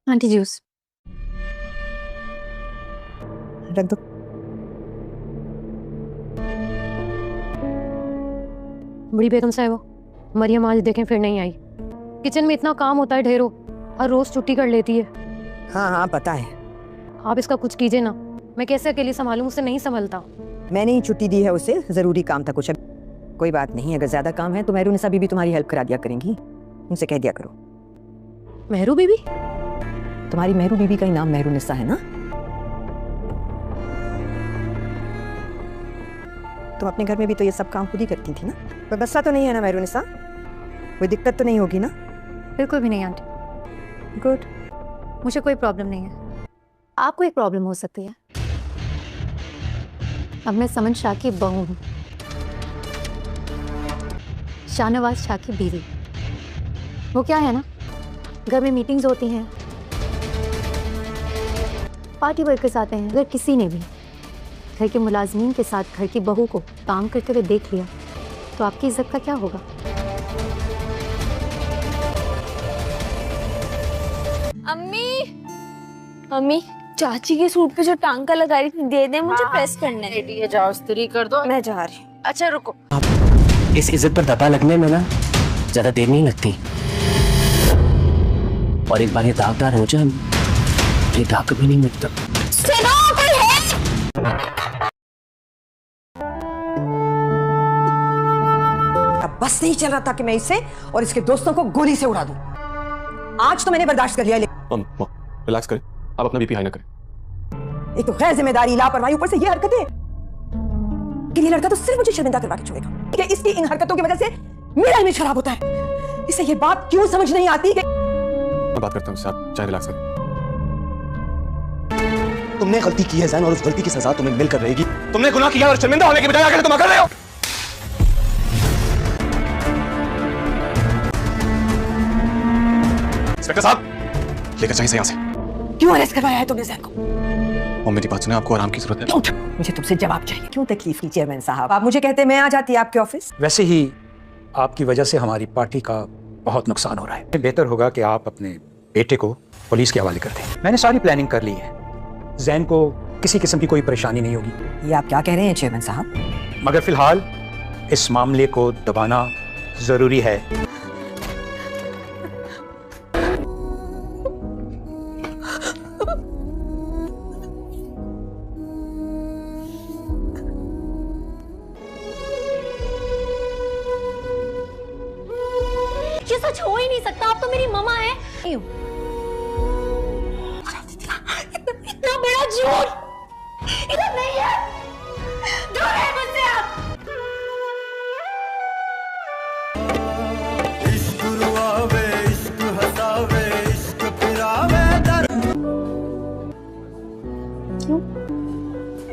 Aunty juice रख दो। बड़ी बेगम साहिबा, मरियम आज देखें फिर नहीं आई। किचन में इतना काम होता है ढेरों, हर रोज छुट्टी कर लेती है। हाँ हाँ पता है। आप इसका कुछ कीजिए ना, मैं कैसे अकेली संभालूं, मुझसे नहीं संभलता। मैंने ही छुट्टी दी है उसे, जरूरी काम था कुछ। कोई बात नहीं, अगर ज्यादा काम है तो मेहरुनिसा बीबी तुम्हारी हेल्प करा दिया करेंगी, उनसे कह दिया करो। मेहरू बीबी? तुम्हारी मेहरू बीबी का ही नाम मेहरुनिसा है ना? तुम अपने घर में भी तो ये सब काम खुद ही करती थी ना? कोई बस्सा तो नहीं है ना मेहरुनिसा? कोई दिक्कत तो नहीं होगी ना? बिल्कुल भी नहीं आंटी। गुड। मुझे कोई प्रॉब्लम नहीं है। आपको एक प्रॉब्लम हो सकती है। अब मैं समन शाह की बहू हूँ, शाहनवाज शाह की बीवी। वो क्या है ना, घर में मीटिंग्स होती हैं, पार्टी वर्कर्स आते हैं। अगर किसी ने भी घर के मुलाजमीन के साथ घर की बहू को काम करते हुए देख लिया तो आपकी इज्जत का क्या होगा? अम्मी, अम्मी, चाची के सूट पे जो टांका लगा रही थी दे दे, मुझे प्रेस करना है। ये जाओ इस्त्री कर दो। मैं जा रही हूँ। अच्छा रुको, इस इज्जत पर दबा लगने में ना ज्यादा देर नहीं लगती, और एक बार ये दागदार हो जाए, ये दाग कभी नहीं मिटता। अब बस नहीं चल रहा था कि मैं इसे और इसके दोस्तों को गोली से उड़ा दूं। आज तो मैंने बर्दाश्त कर लिया। रिलैक्स करें, आप अपना बीपी हाई ना करें। एक तो गैर जिम्मेदारी, लापरवाही, ऊपर से ये हरकतें। कि ये लड़का तो सिर्फ मुझे शर्मिंदा करवा के छोड़ेगा कि इसकी इन हरकतों की वजह से मेरा इमेज खराब होता है। इसे ये बात क्यों समझ नहीं आती कि मैं बात करता हूँ इससे, आप चाहे रिलैक्स करें। तुमने गलती की है जैन, और उस गलती की सजा तुम्हें मिलकर रहेगी। तुमने गुनाह किया और शर्मिंदा होने के बजाय आकर तुम कर रहे हो। इंस्पेक्टर साहब, लेकर जाइए यहाँ से। क्यों अरेस्ट करवाया है तुमने जैन को? और मेरी बात सुने, आपको आराम की जरूरत है। मुझे तुमसे जवाब चाहिए। क्यों तकलीफ की चेयरमैन साहब? आप मुझे कहते मैं आ जाती आपके ऑफिस। वैसे ही आपकी वजह से हमारी पार्टी का बहुत नुकसान हो रहा है। बेहतर होगा कि आप अपने बेटे को पुलिस के हवाले कर दें। मैंने सारी प्लानिंग कर ली है, जैन को किसी किस्म की कोई परेशानी नहीं होगी। ये आप क्या कह रहे हैं चेयरमैन साहब? मगर फिलहाल इस मामले को दबाना जरूरी है। ये सच हो ही नहीं सकता, आप तो मेरी ममा है। इतना बड़ा झूठ इधर नहीं है, दूर है मुझसे आप। क्यों?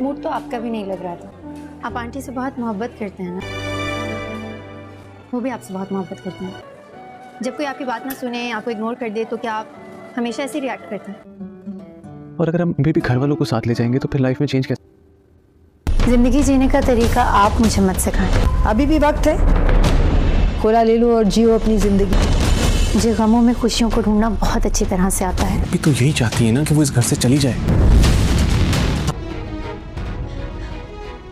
मूड तो आपका भी नहीं लग रहा था। आप आंटी से बहुत मोहब्बत करते हैं ना? वो भी आपसे बहुत मोहब्बत करते हैं। जब कोई आपकी बात ना सुने, आपको इग्नोर कर दे, तो क्या आप हमेशा ऐसे रिएक्ट करते हैं? और अगर हम भी घर वालों को साथ ले जाएंगे तो फिर लाइफ में चेंज कैसे? जिंदगी जीने का तरीका आप मुझे मत सिखाएं। अभी भी वक्त है, खुला ले लो और जियो अपनी जिंदगी। मुझे गमों में खुशियों को ढूंढना बहुत अच्छी तरह से आता है। अभी तो यही चाहती है ना कि वो इस घर से चली जाए।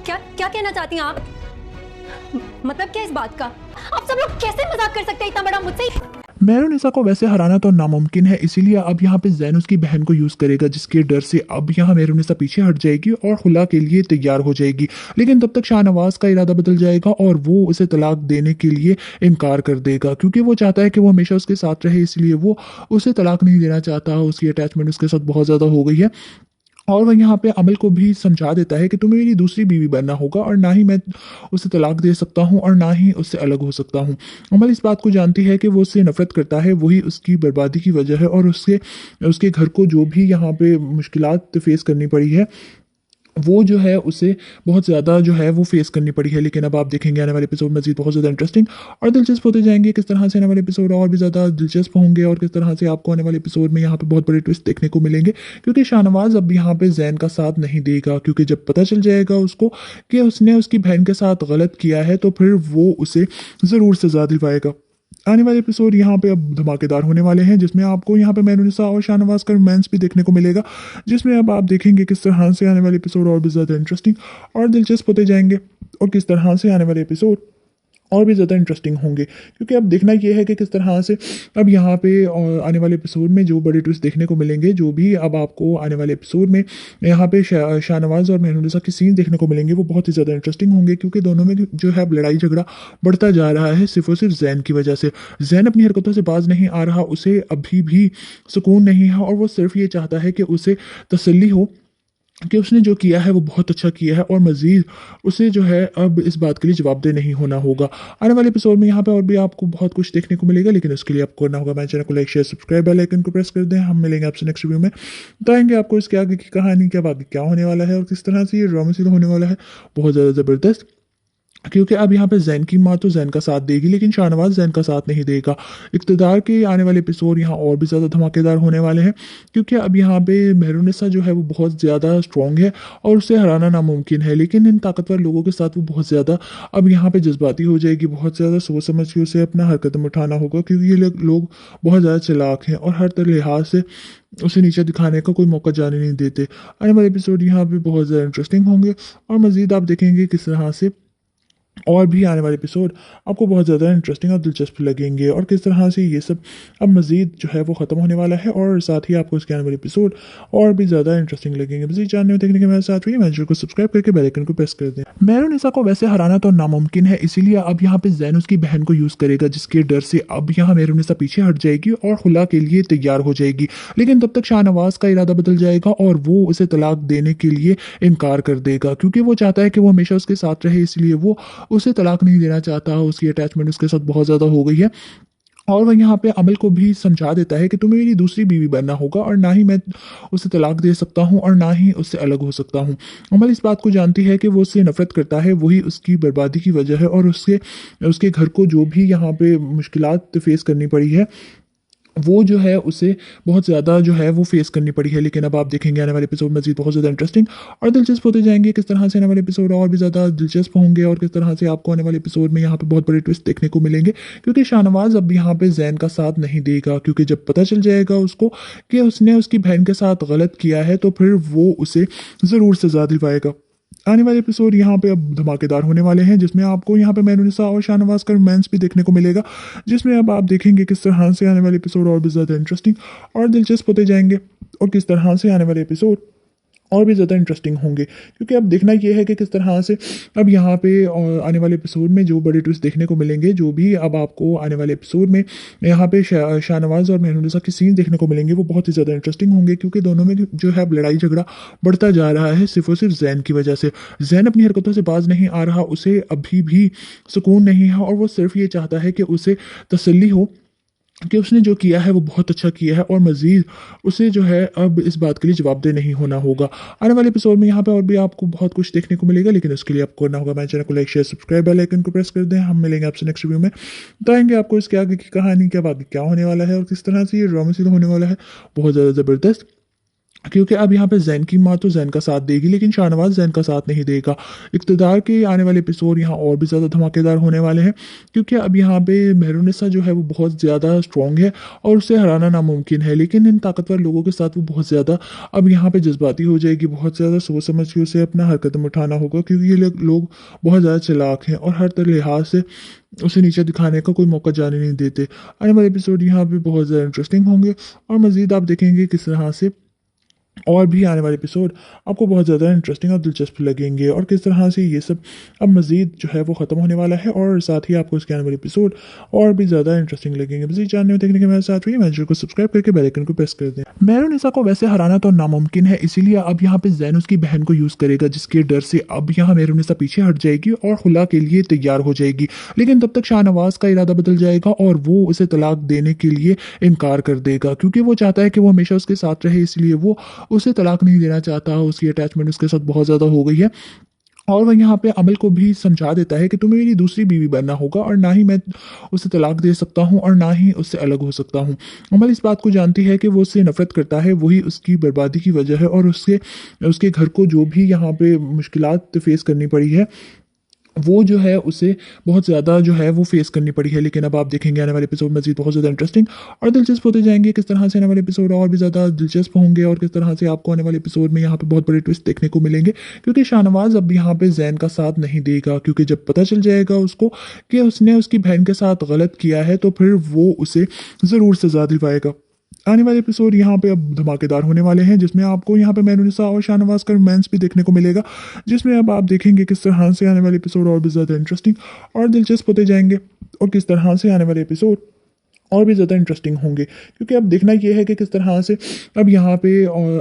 क्या क्या कहना चाहती हैं आप? मतलब क्या इस बात का? आप सब लोग कैसे मजाक कर सकते हैं इतना बड़ा मुझसे? मेहरुनिसा को वैसे हराना तो नामुमकिन है, इसीलिए अब यहाँ पे जैन उसकी बहन को यूज करेगा, जिसके डर से अब यहाँ मेहरुनिसा पीछे हट जाएगी और खुला के लिए तैयार हो जाएगी। लेकिन तब तक शाहनवाज का इरादा बदल जाएगा और वो उसे तलाक देने के लिए इनकार कर देगा, क्योंकि वो चाहता है कि वो हमेशा उसके साथ रहे, इसलिए वो उसे तलाक नहीं देना चाहता। उसकी अटैचमेंट उसके साथ बहुत ज़्यादा हो गई है। और वह यहाँ पे अमल को भी समझा देता है कि तुम्हें मेरी दूसरी बीवी बनना होगा, और ना ही मैं उसे तलाक दे सकता हूँ और ना ही उससे अलग हो सकता हूँ। अमल इस बात को जानती है कि वो उससे नफरत करता है, वही उसकी बर्बादी की वजह है, और उसके घर को जो भी यहाँ पे मुश्किलात फेस करनी पड़ी है, वो जो है उसे बहुत ज़्यादा जो है वो फेस करनी पड़ी है। लेकिन अब आप देखेंगे आने वाले एपिसोड मजीद बहुत ज़्यादा इंटरेस्टिंग और दिलचस्प होते जाएंगे। किस तरह से आने वाले एपिसोड और भी ज़्यादा दिलचस्प होंगे और किस तरह से आपको आने वाले एपिसोड में यहाँ पे बहुत बड़े ट्विस्ट देखने को मिलेंगे, क्योंकि शाहनवाज अब यहाँ पे जैन का साथ नहीं देगा। क्योंकि जब पता चल जाएगा उसको कि उसने उसकी बहन के साथ गलत किया है, तो फिर वो उसे ज़रूर सजा दिलवाएगा। आने वाले एपिसोड यहाँ पे अब धमाकेदार होने वाले हैं, जिसमें आपको यहाँ पे मेहरुनिसा और शाहनवाज का रोमांस भी देखने को मिलेगा, जिसमें अब आप देखेंगे किस तरह से आने वाले एपिसोड और भी ज़्यादा इंटरेस्टिंग और दिलचस्प होते जाएंगे और किस तरह से आने वाले एपिसोड और भी ज़्यादा इंटरेस्टिंग होंगे। क्योंकि अब देखना यह है कि किस तरह से अब यहाँ पे आने वाले एपिसोड में जो बड़े ट्विस्ट देखने को मिलेंगे, जो भी अब आपको आने वाले एपिसोड में यहाँ पे शाहनवाज और मेहरुनिसा के सीन देखने को मिलेंगे, वो बहुत ही ज़्यादा इंटरेस्टिंग होंगे। क्योंकि दोनों में जो है लड़ाई झगड़ा बढ़ता जा रहा है सिर्फ और सिर्फ जैन की वजह से। जैन अपनी हरकतों से बाज नहीं आ रहा, उसे अभी भी सुकून नहीं है और वो सिर्फ ये चाहता है कि उसे तसल्ली हो कि उसने जो किया है वो बहुत अच्छा किया है और मज़ीद उसे जो है अब इस बात के लिए जवाबदेह नहीं होना होगा। आने वाले एपिसोड में यहाँ पे और भी आपको बहुत कुछ देखने को मिलेगा, लेकिन उसके लिए आपको करना होगा मेरे चैनल को like share subscribe bell icon को प्रेस कर दें। हम मिलेंगे आपसे नेक्स्ट वीडियो में, बताएंगे आपको इसके आगे की कहानी, क्या आगे क्या होने वाला है और किस तरह से ये ड्रामा सीरियल होने वाला है बहुत ज़्यादा ज़बरदस्त। क्योंकि अब यहाँ पे जैन की माँ तो जैन का साथ देगी, लेकिन शाहनवाज जैन का साथ नहीं देगा। इक़्तिदार के आने वाले एपिसोड यहाँ और भी ज़्यादा धमाकेदार होने वाले हैं, क्योंकि अब यहाँ पे मेहरुनिसा जो है वो बहुत ज़्यादा स्ट्रॉन्ग है और उसे हराना नामुमकिन है, लेकिन इन ताकतवर लोगों के साथ वो बहुत ज़्यादा अब यहाँ पे जज्बाती हो जाएगी। बहुत ज़्यादा सोच समझ के उसे अपना हर कदम उठाना होगा, क्योंकि ये लोग बहुत ज़्यादा चालाक हैं और हर तरह लिहाज से उसे नीचे दिखाने का कोई मौका जाने नहीं देते। आने वाले एपिसोड यहाँ पे बहुत ज़्यादा इंटरेस्टिंग होंगे और मज़ीद आप देखेंगे किस तरह से और भी आने वाले एपिसोड आपको बहुत ज़्यादा इंटरेस्टिंग और दिलचस्प लगेंगे और किस तरह से ये सब अब मज़ीद जो है वो ख़त्म होने वाला है और साथ ही आपको इसके आने वाले एपिसोड और भी ज़्यादा इंटरेस्टिंग लगेंगे। मज़ीद जानने और देखने के मेरे साथ रहिए, चैनल को सब्सक्राइब करके बेल आइकन को प्रेस कर दें। मेहरुनिसा को वैसे हराना तो नामुमकिन है, इसीलिए अब यहाँ पे जैन उसकी बहन को यूज़ करेगा, जिसके डर से अब यहाँ मेहरुनिसा पीछे हट जाएगी और खुला के लिए तैयार हो जाएगी। लेकिन तब तक शाहनवाज का इरादा बदल जाएगा और वो उसे तलाक देने के लिए इनकार कर देगा, क्योंकि वो चाहता है कि वो हमेशा उसके साथ रहे, इसलिए वो उसे तलाक नहीं देना चाहता। उसकी अटैचमेंट उसके साथ बहुत ज़्यादा हो गई है और वह यहाँ पे अमल को भी समझा देता है कि तुम्हें मेरी दूसरी बीवी बनना होगा और ना ही मैं उसे तलाक दे सकता हूँ और ना ही उससे अलग हो सकता हूँ। अमल इस बात को जानती है कि वो उससे नफरत करता है, वही उसकी बर्बादी की वजह है और उसके घर को जो भी यहाँ पे मुश्किलात फेस करनी पड़ी है वो जो है उसे बहुत ज़्यादा जो है वो फेस करनी पड़ी है। लेकिन अब आप देखेंगे आने वाले एपिसोड मज़ीद बहुत ज़्यादा इंटरेस्टिंग और दिलचस्प होते जाएंगे। किस तरह से आने वाले एपिसोड और भी ज़्यादा दिलचस्प होंगे और किस तरह से आपको आने वाले एपिसोड में यहाँ पे बहुत बड़े ट्विस्ट देखने को मिलेंगे, क्योंकि शाहनवाज अब यहाँ पे जैन का साथ नहीं देगा। क्योंकि जब पता चल जाएगा उसको कि उसने उसकी बहन के साथ गलत किया है तो फिर वो उसे ज़रूर सजा दिलवाएगा। आने वाले एपिसोड यहाँ पे अब धमाकेदार होने वाले हैं, जिसमें आपको यहाँ पे मेहरुनिसा और शाहनवाज का रोमांस भी देखने को मिलेगा, जिसमें अब आप देखेंगे किस तरह से आने वाले एपिसोड और भी ज़्यादा इंटरेस्टिंग और दिलचस्प होते जाएंगे और किस तरह से आने वाले एपिसोड और भी ज़्यादा इंटरेस्टिंग होंगे। क्योंकि अब देखना यह है कि किस तरह से अब यहाँ पे आने वाले एपिसोड में जो बड़े ट्विस्ट देखने को मिलेंगे, जो भी अब आपको आने वाले एपिसोड में यहाँ पे शाहनवाज और मेहरुनिसा के सीन देखने को मिलेंगे, वो बहुत ही ज़्यादा इंटरेस्टिंग होंगे। क्योंकि दोनों में जो है लड़ाई झगड़ा बढ़ता जा रहा है सिर्फ और सिर्फ जैन की वजह से। जैन अपनी हरकतों से बाज नहीं आ रहा, उसे अभी भी सुकून नहीं है और वो सिर्फ ये चाहता है कि उसे तसल्ली हो कि उसने जो किया है वो बहुत अच्छा किया है और मज़ीद उसे जो है अब इस बात के लिए जवाबदेह नहीं होना होगा। आने वाले एपिसोड में यहाँ पे और भी आपको बहुत कुछ देखने को मिलेगा, लेकिन उसके लिए आपको करना होगा मेरे चैनल को like share subscribe bell icon को प्रेस कर दें। हम मिलेंगे आपसे नेक्स्ट वीडियो में, बताएंगे आपको इसके आगे की कहानी, क्या आगे क्या होने वाला है और किस तरह से ये ड्रामा सीरियल होने वाला है बहुत ज़्यादा ज़बरदस्त। क्योंकि अब यहाँ पे जैन की माँ तो जैन का साथ देगी, लेकिन शाहनवाज जैन का साथ नहीं देगा। इक़्तिदार के आने वाले एपिसोड यहाँ और भी ज़्यादा धमाकेदार होने वाले हैं, क्योंकि अब यहाँ पे मेहरुनिसा जो है वो बहुत ज़्यादा स्ट्रॉन्ग है और उसे हराना नामुमकिन है, लेकिन इन ताकतवर लोगों के साथ वो बहुत ज़्यादा अब यहाँ पे जज्बाती हो जाएगी। बहुत ज़्यादा सोच समझ के उसे अपना हर कदम उठाना होगा, क्योंकि ये लोग बहुत ज़्यादा चालाक हैं और हर तरह लिहाज से उसे नीचे दिखाने का कोई मौका जाने नहीं देते। आने वाले एपिसोड यहाँ पे बहुत ज़्यादा इंटरेस्टिंग होंगे और मज़ीद आप देखेंगे किस तरह से और भी आने वाले एपिसोड आपको बहुत ज़्यादा इंटरेस्टिंग और दिलचस्प लगेंगे और किस तरह से ये सब अब मज़ीद जो है वो ख़त्म होने वाला है और साथ ही आपको इसके आने वाले एपिसोड और भी ज़्यादा इंटरेस्टिंग लगेंगे। मज़ीद जानने और देखने के मेरे साथ रहिए, चैनल को सब्सक्राइब करके बेल आइकन को प्रेस कर दें। मेहरुनिसा को वैसे हराना तो नामुमकिन है, इसीलिए अब यहाँ पे जैन उसकी बहन को यूज़ करेगा, जिसके डर से अब यहाँ मेहरुनिसा पीछे हट जाएगी और खुला के लिए तैयार हो जाएगी। लेकिन तब तक शाहनवाज का इरादा बदल जाएगा और वो उसे तलाक देने के लिए इनकार कर देगा, क्योंकि वो चाहता है कि वो हमेशा उसके साथ रहे, इसलिए वो उसे तलाक नहीं देना चाहता। उसकी अटैचमेंट उसके साथ बहुत ज़्यादा हो गई है और वह यहाँ पे अमल को भी समझा देता है कि तुम्हें मेरी दूसरी बीवी बनना होगा और ना ही मैं उसे तलाक दे सकता हूँ और ना ही उससे अलग हो सकता हूँ। अमल इस बात को जानती है कि वो उससे नफरत करता है, वही उसकी बर्बादी की वजह है और उसके घर को जो भी यहाँ पे मुश्किलात फेस करनी पड़ी है वो जो है उसे बहुत ज़्यादा जो है वो फेस करनी पड़ी है। लेकिन अब आप देखेंगे आने वाले एपिसोड मजीद बहुत ज़्यादा इंटरेस्टिंग और दिलचस्प होते जाएंगे। किस तरह से आने वाले एपिसोड और भी ज़्यादा दिलचस्प होंगे और किस तरह से आपको आने वाले एपिसोड में यहाँ पे बहुत बड़े ट्विस्ट देखने को मिलेंगे, क्योंकि शाहनवाज अब यहाँ पे जैन का साथ नहीं देगा। क्योंकि जब पता चल जाएगा उसको कि उसने उसकी बहन के साथ गलत किया है तो फिर वो उसे ज़रूर सजा दिलवाएगा। आने वाले एपिसोड यहाँ पे अब धमाकेदार होने वाले हैं, जिसमें आपको यहाँ पे मेहरुनिसा और शाहनवाज का रोमांस भी देखने को मिलेगा, जिसमें अब आप देखेंगे किस तरह से आने वाले एपिसोड और भी ज़्यादा इंटरेस्टिंग और दिलचस्प होते जाएंगे और किस तरह से आने वाले एपिसोड और भी ज़्यादा इंटरेस्टिंग होंगे। क्योंकि अब देखना यह है कि किस तरह से अब यहाँ पे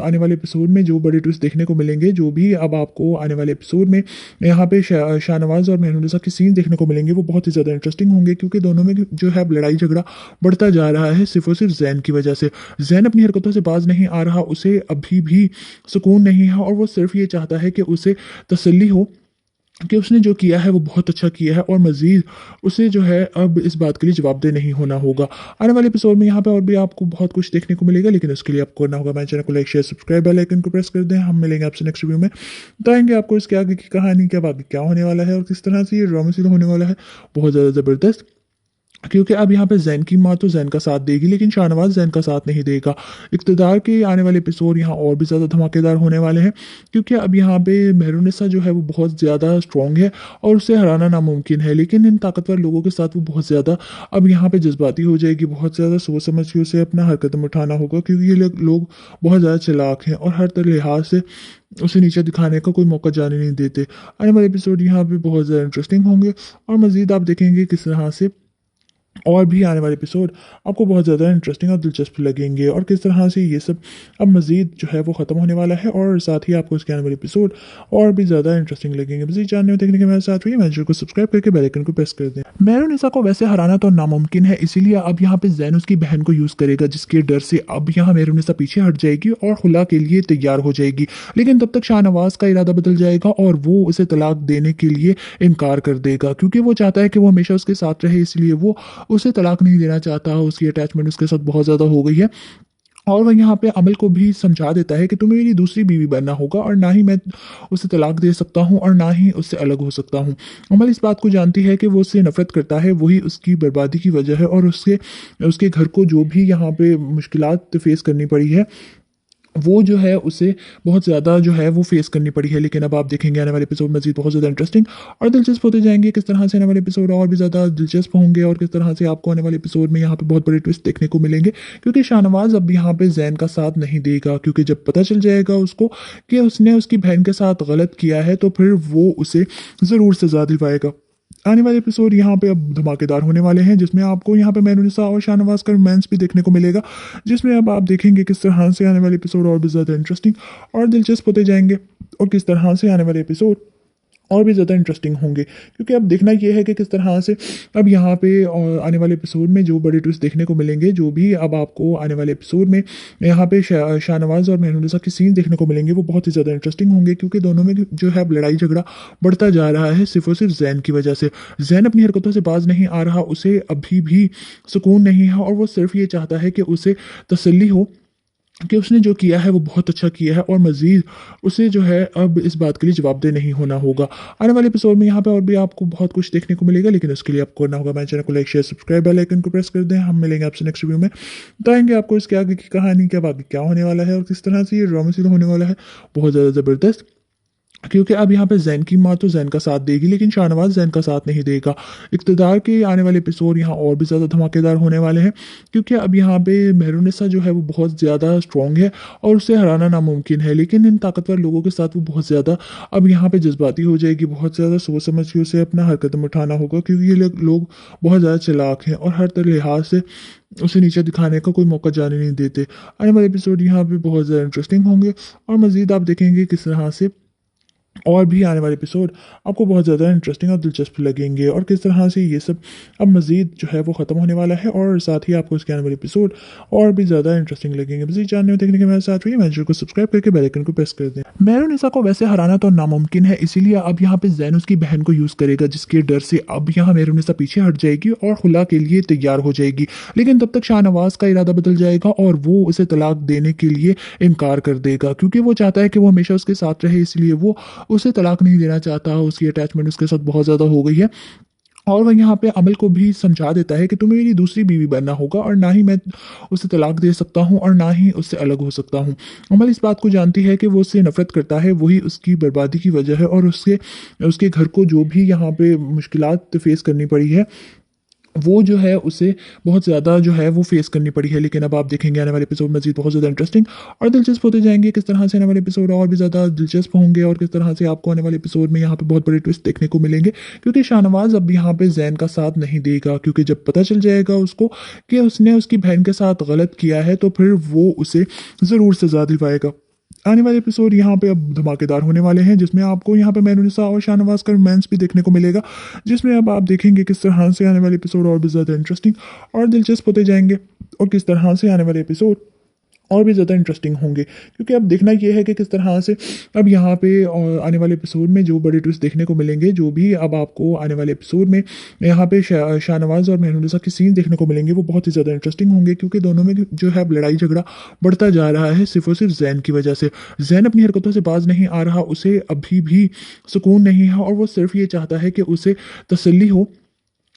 आने वाले एपिसोड में जो बड़े ट्विस्ट देखने को मिलेंगे, जो भी अब आपको आने वाले एपिसोड में यहाँ पे शाहनवाज और मेहरुनिसा के सीन देखने को मिलेंगे, वो बहुत ही ज़्यादा इंटरेस्टिंग होंगे। क्योंकि दोनों में जो है लड़ाई झगड़ा बढ़ता जा रहा है सिर्फ और सिर्फ जैन की वजह से। जैन अपनी हरकतों से बाज नहीं आ रहा, उसे अभी भी सुकून नहीं है और वो सिर्फ ये चाहता है कि उसे तसल्ली हो कि उसने जो किया है वो बहुत अच्छा किया है और मज़ीद उसे जो है अब इस बात के लिए जवाबदेह नहीं होना होगा। आने वाले एपिसोड में यहाँ पे और भी आपको बहुत कुछ देखने को मिलेगा, लेकिन उसके लिए आपको करना होगा मेरे चैनल को like share subscribe bell icon को प्रेस कर दें। हम मिलेंगे आपसे नेक्स्ट वीडियो में, बताएंगे आपको इसके आगे की कहानी क्या आगे क्या होने वाला है और किस तरह से ये ड्रामा सीन होने वाला है बहुत ज़्यादा ज़बरदस्त। क्योंकि अब यहाँ पे जैन की माँ तो जैन का साथ देगी, लेकिन शाहनवाज जैन का साथ नहीं देगा। इक़्तिदार के आने वाले एपिसोड यहाँ और भी ज़्यादा धमाकेदार होने वाले हैं, क्योंकि अब यहाँ पे मेहरुनिसा जो है वो बहुत ज़्यादा स्ट्रॉन्ग है और उसे हराना नामुमकिन है। लेकिन इन ताकतवर लोगों के साथ वो बहुत ज़्यादा अब यहाँ पे जज्बाती हो जाएगी, बहुत ज़्यादा सोच समझ के उसे अपना हर कदम उठाना होगा, क्योंकि ये लोग बहुत ज़्यादा चालाक हैं और हर तरह लिहाज से उसे नीचे दिखाने का कोई मौका जाने नहीं देते। आने वाले एपिसोड यहाँ पे बहुत ज़्यादा इंटरेस्टिंग होंगे और मज़ीद आप देखेंगे किस तरह से और भी आने वाले एपिसोड आपको बहुत ज़्यादा इंटरेस्टिंग और दिलचस्प लगेंगे और किस तरह से ये सब अब मज़ीद जो है वो ख़त्म होने वाला है और साथ ही आपको इसके आने वाले एपिसोड और भी ज़्यादा इंटरेस्टिंग लगेंगे। मज़ीद जानने और देखने के मेरे साथ रहिए, चैनल को सब्सक्राइब करके बेल आइकन को प्रेस कर दें। मेहरुनिसा को वैसे हराना तो नामुमकिन है, इसीलिए अब यहाँ पे जैन उसकी बहन को यूज़ करेगा, जिसके डर से अब यहाँ मेहरुनिसा पीछे हट जाएगी और खुला के लिए तैयार हो जाएगी। लेकिन तब तक शाहनवाज का इरादा बदल जाएगा और वो उसे तलाक देने के लिए इनकार कर देगा, क्योंकि वो चाहता है कि वो हमेशा उसके साथ रहे, इसलिए वो उसे तलाक नहीं देना चाहता। उसकी अटैचमेंट उसके साथ बहुत ज़्यादा हो गई है और वह यहाँ पे अमल को भी समझा देता है कि तुम्हें मेरी दूसरी बीवी बनना होगा और ना ही मैं उसे तलाक दे सकता हूँ और ना ही उससे अलग हो सकता हूँ। अमल इस बात को जानती है कि वो उससे नफरत करता है, वही उसकी बर्बादी की वजह है और उसके घर को जो भी यहाँ पे मुश्किलात फेस करनी पड़ी है वो जो है उसे बहुत ज़्यादा जो है वो फेस करनी पड़ी है। लेकिन अब आप देखेंगे आने वाले एपिसोड मज़ीद बहुत ज़्यादा इंटरेस्टिंग और दिलचस्प होते जाएंगे। किस तरह से आने वाले एपिसोड और भी ज़्यादा दिलचस्प होंगे और किस तरह से आपको आने वाले एपिसोड में यहाँ पे बहुत बड़े ट्विस्ट देखने को मिलेंगे, क्योंकि शाहनवाज अब यहाँ पे जैन का साथ नहीं देगा। क्योंकि जब पता चल जाएगा उसको कि उसने उसकी बहन के साथ गलत किया है तो फिर वो उसे ज़रूर सजा दिलवाएगा। आने वाले एपिसोड यहाँ पे अब धमाकेदार होने वाले हैं, जिसमें आपको यहाँ पे मेहरुनिसा और शाहनवाज का रोमांस भी देखने को मिलेगा, जिसमें अब आप देखेंगे किस तरह से आने वाले एपिसोड और भी ज़्यादा इंटरेस्टिंग और दिलचस्प होते जाएंगे और किस तरह से आने वाले एपिसोड और भी ज़्यादा इंटरेस्टिंग होंगे। क्योंकि अब देखना यह है कि किस तरह से अब यहाँ पे आने वाले एपिसोड में जो बड़े ट्विस्ट देखने को मिलेंगे, जो भी अब आपको आने वाले एपिसोड में यहाँ पे शाहनवाज और मेहरुनिसा के सीन देखने को मिलेंगे, वो बहुत ही ज़्यादा इंटरेस्टिंग होंगे। क्योंकि दोनों में जो है लड़ाई झगड़ा बढ़ता जा रहा है सिर्फ और सिर्फ जैन की वजह से। जैन अपनी हरकतों से बाज नहीं आ रहा, उसे अभी भी सुकून नहीं है और वो सिर्फ ये चाहता है कि उसे तसल्ली हो कि उसने जो किया है वो बहुत अच्छा किया है और मज़ीद उसे जो है अब इस बात के लिए जवाबदेह नहीं होना होगा। आने वाले एपिसोड में यहाँ पे और भी आपको बहुत कुछ देखने को मिलेगा, लेकिन उसके लिए आपको करना होगा मेरे चैनल को like share subscribe bell icon को प्रेस कर दें। हम मिलेंगे आपसे नेक्स्ट वीडियो में, बताएंगे आपको इसके आगे की कहानी क्या आगे क्या होने वाला है और किस तरह से ये ड्रामा सीन होने वाला है बहुत ज़्यादा ज़बरदस्त। क्योंकि अब यहाँ पे जैन की माँ तो जैन का साथ देगी, लेकिन शाहनवाज जैन का साथ नहीं देगा। इक़्तिदार के आने वाले एपिसोड यहाँ और भी ज़्यादा धमाकेदार होने वाले हैं, क्योंकि अब यहाँ पे मेहरुनिसा जो है वो बहुत ज़्यादा स्ट्रॉन्ग है और उसे हराना नामुमकिन है। लेकिन इन ताकतवर लोगों के साथ वो बहुत ज़्यादा अब यहाँ पे जज्बाती हो जाएगी, बहुत ज़्यादा सोच समझ के उसे अपना हर कदम उठाना होगा, क्योंकि ये लोग बहुत ज़्यादा चालाक हैं और हर तरह लिहाज से उसे नीचे दिखाने का कोई मौका जाने नहीं देते। आने वाले एपिसोड यहाँ पे बहुत ज़्यादा इंटरेस्टिंग होंगे और मज़ीद आप देखेंगे किस तरह से और भी आने वाले एपिसोड आपको बहुत ज़्यादा इंटरेस्टिंग और दिलचस्प लगेंगे और किस तरह से ये सब अब मज़ीद जो है वो ख़त्म होने वाला है और साथ ही आपको इसके आने वाले एपिसोड और भी ज़्यादा इंटरेस्टिंग लगेंगे। मज़ीद जानने और देखने के मेरे साथ रहिए, चैनल को सब्सक्राइब करके बेल आइकन को प्रेस कर दें। मेहरुनिसा को वैसे हराना तो नामुमकिन है, इसीलिए अब यहाँ पे जैन उसकी बहन को यूज़ करेगा, जिसके डर से अब यहाँ मेहरुनिसा पीछे हट जाएगी और खुला के लिए तैयार हो जाएगी। लेकिन तब तक शाहनवाज का इरादा बदल जाएगा और वो उसे तलाक देने के लिए इनकार कर देगा, क्योंकि वो चाहता है कि वो हमेशा उसके साथ रहे, इसलिए वो उसे तलाक नहीं देना चाहता, उसकी अटैचमेंट उसके साथ बहुत ज़्यादा हो गई है। और वह यहाँ पे अमल को भी समझा देता है कि तुम्हें मेरी दूसरी बीवी बनना होगा और ना ही मैं उसे तलाक दे सकता हूँ और ना ही उससे अलग हो सकता हूँ। अमल इस बात को जानती है कि वो उससे नफरत करता है, वही उसकी बर्बादी की वजह है और उसके उसके घर को जो भी यहाँ पे मुश्किलात फेस करनी पड़ी है वो जो है उसे बहुत ज़्यादा जो है वो फेस करनी पड़ी है। लेकिन अब आप देखेंगे आने वाले एपिसोड मजीद बहुत ज़्यादा इंटरेस्टिंग और दिलचस्प होते जाएंगे। किस तरह से आने वाले एपिसोड और भी ज़्यादा दिलचस्प होंगे और किस तरह से आपको आने वाले एपिसोड में यहाँ पे बहुत बड़े ट्विस्ट देखने को मिलेंगे, क्योंकि शाहनवाज अब यहाँ पे जैन का साथ नहीं देगा। क्योंकि जब पता चल जाएगा उसको कि उसने उसकी बहन के साथ गलत किया है तो फिर वो उसे ज़रूर सजा दिलवाएगा। आने वाले एपिसोड यहाँ पे अब धमाकेदार होने वाले हैं, जिसमें आपको यहाँ पे मेहरुनिसा और शाहनवाज का रोमांस भी देखने को मिलेगा, जिसमें अब आप देखेंगे किस तरह से आने वाले एपिसोड और भी ज़्यादा इंटरेस्टिंग और दिलचस्प होते जाएंगे और किस तरह से आने वाले एपिसोड और भी ज़्यादा इंटरेस्टिंग होंगे। क्योंकि अब देखना यह है कि किस तरह से अब यहाँ पे आने वाले एपिसोड में जो बड़े ट्विस्ट देखने को मिलेंगे, जो भी अब आपको आने वाले एपिसोड में यहाँ पे शाहनवाज और मेहरुनिसा के सीन देखने को मिलेंगे वो बहुत ही ज़्यादा इंटरेस्टिंग होंगे। क्योंकि दोनों में जो है लड़ाई झगड़ा बढ़ता जा रहा है सिर्फ और सिर्फ जैन की वजह से। जैन अपनी हरकतों से बाज नहीं आ रहा, उसे अभी भी सुकून नहीं है और वो सिर्फ ये चाहता है कि उसे तसल्ली हो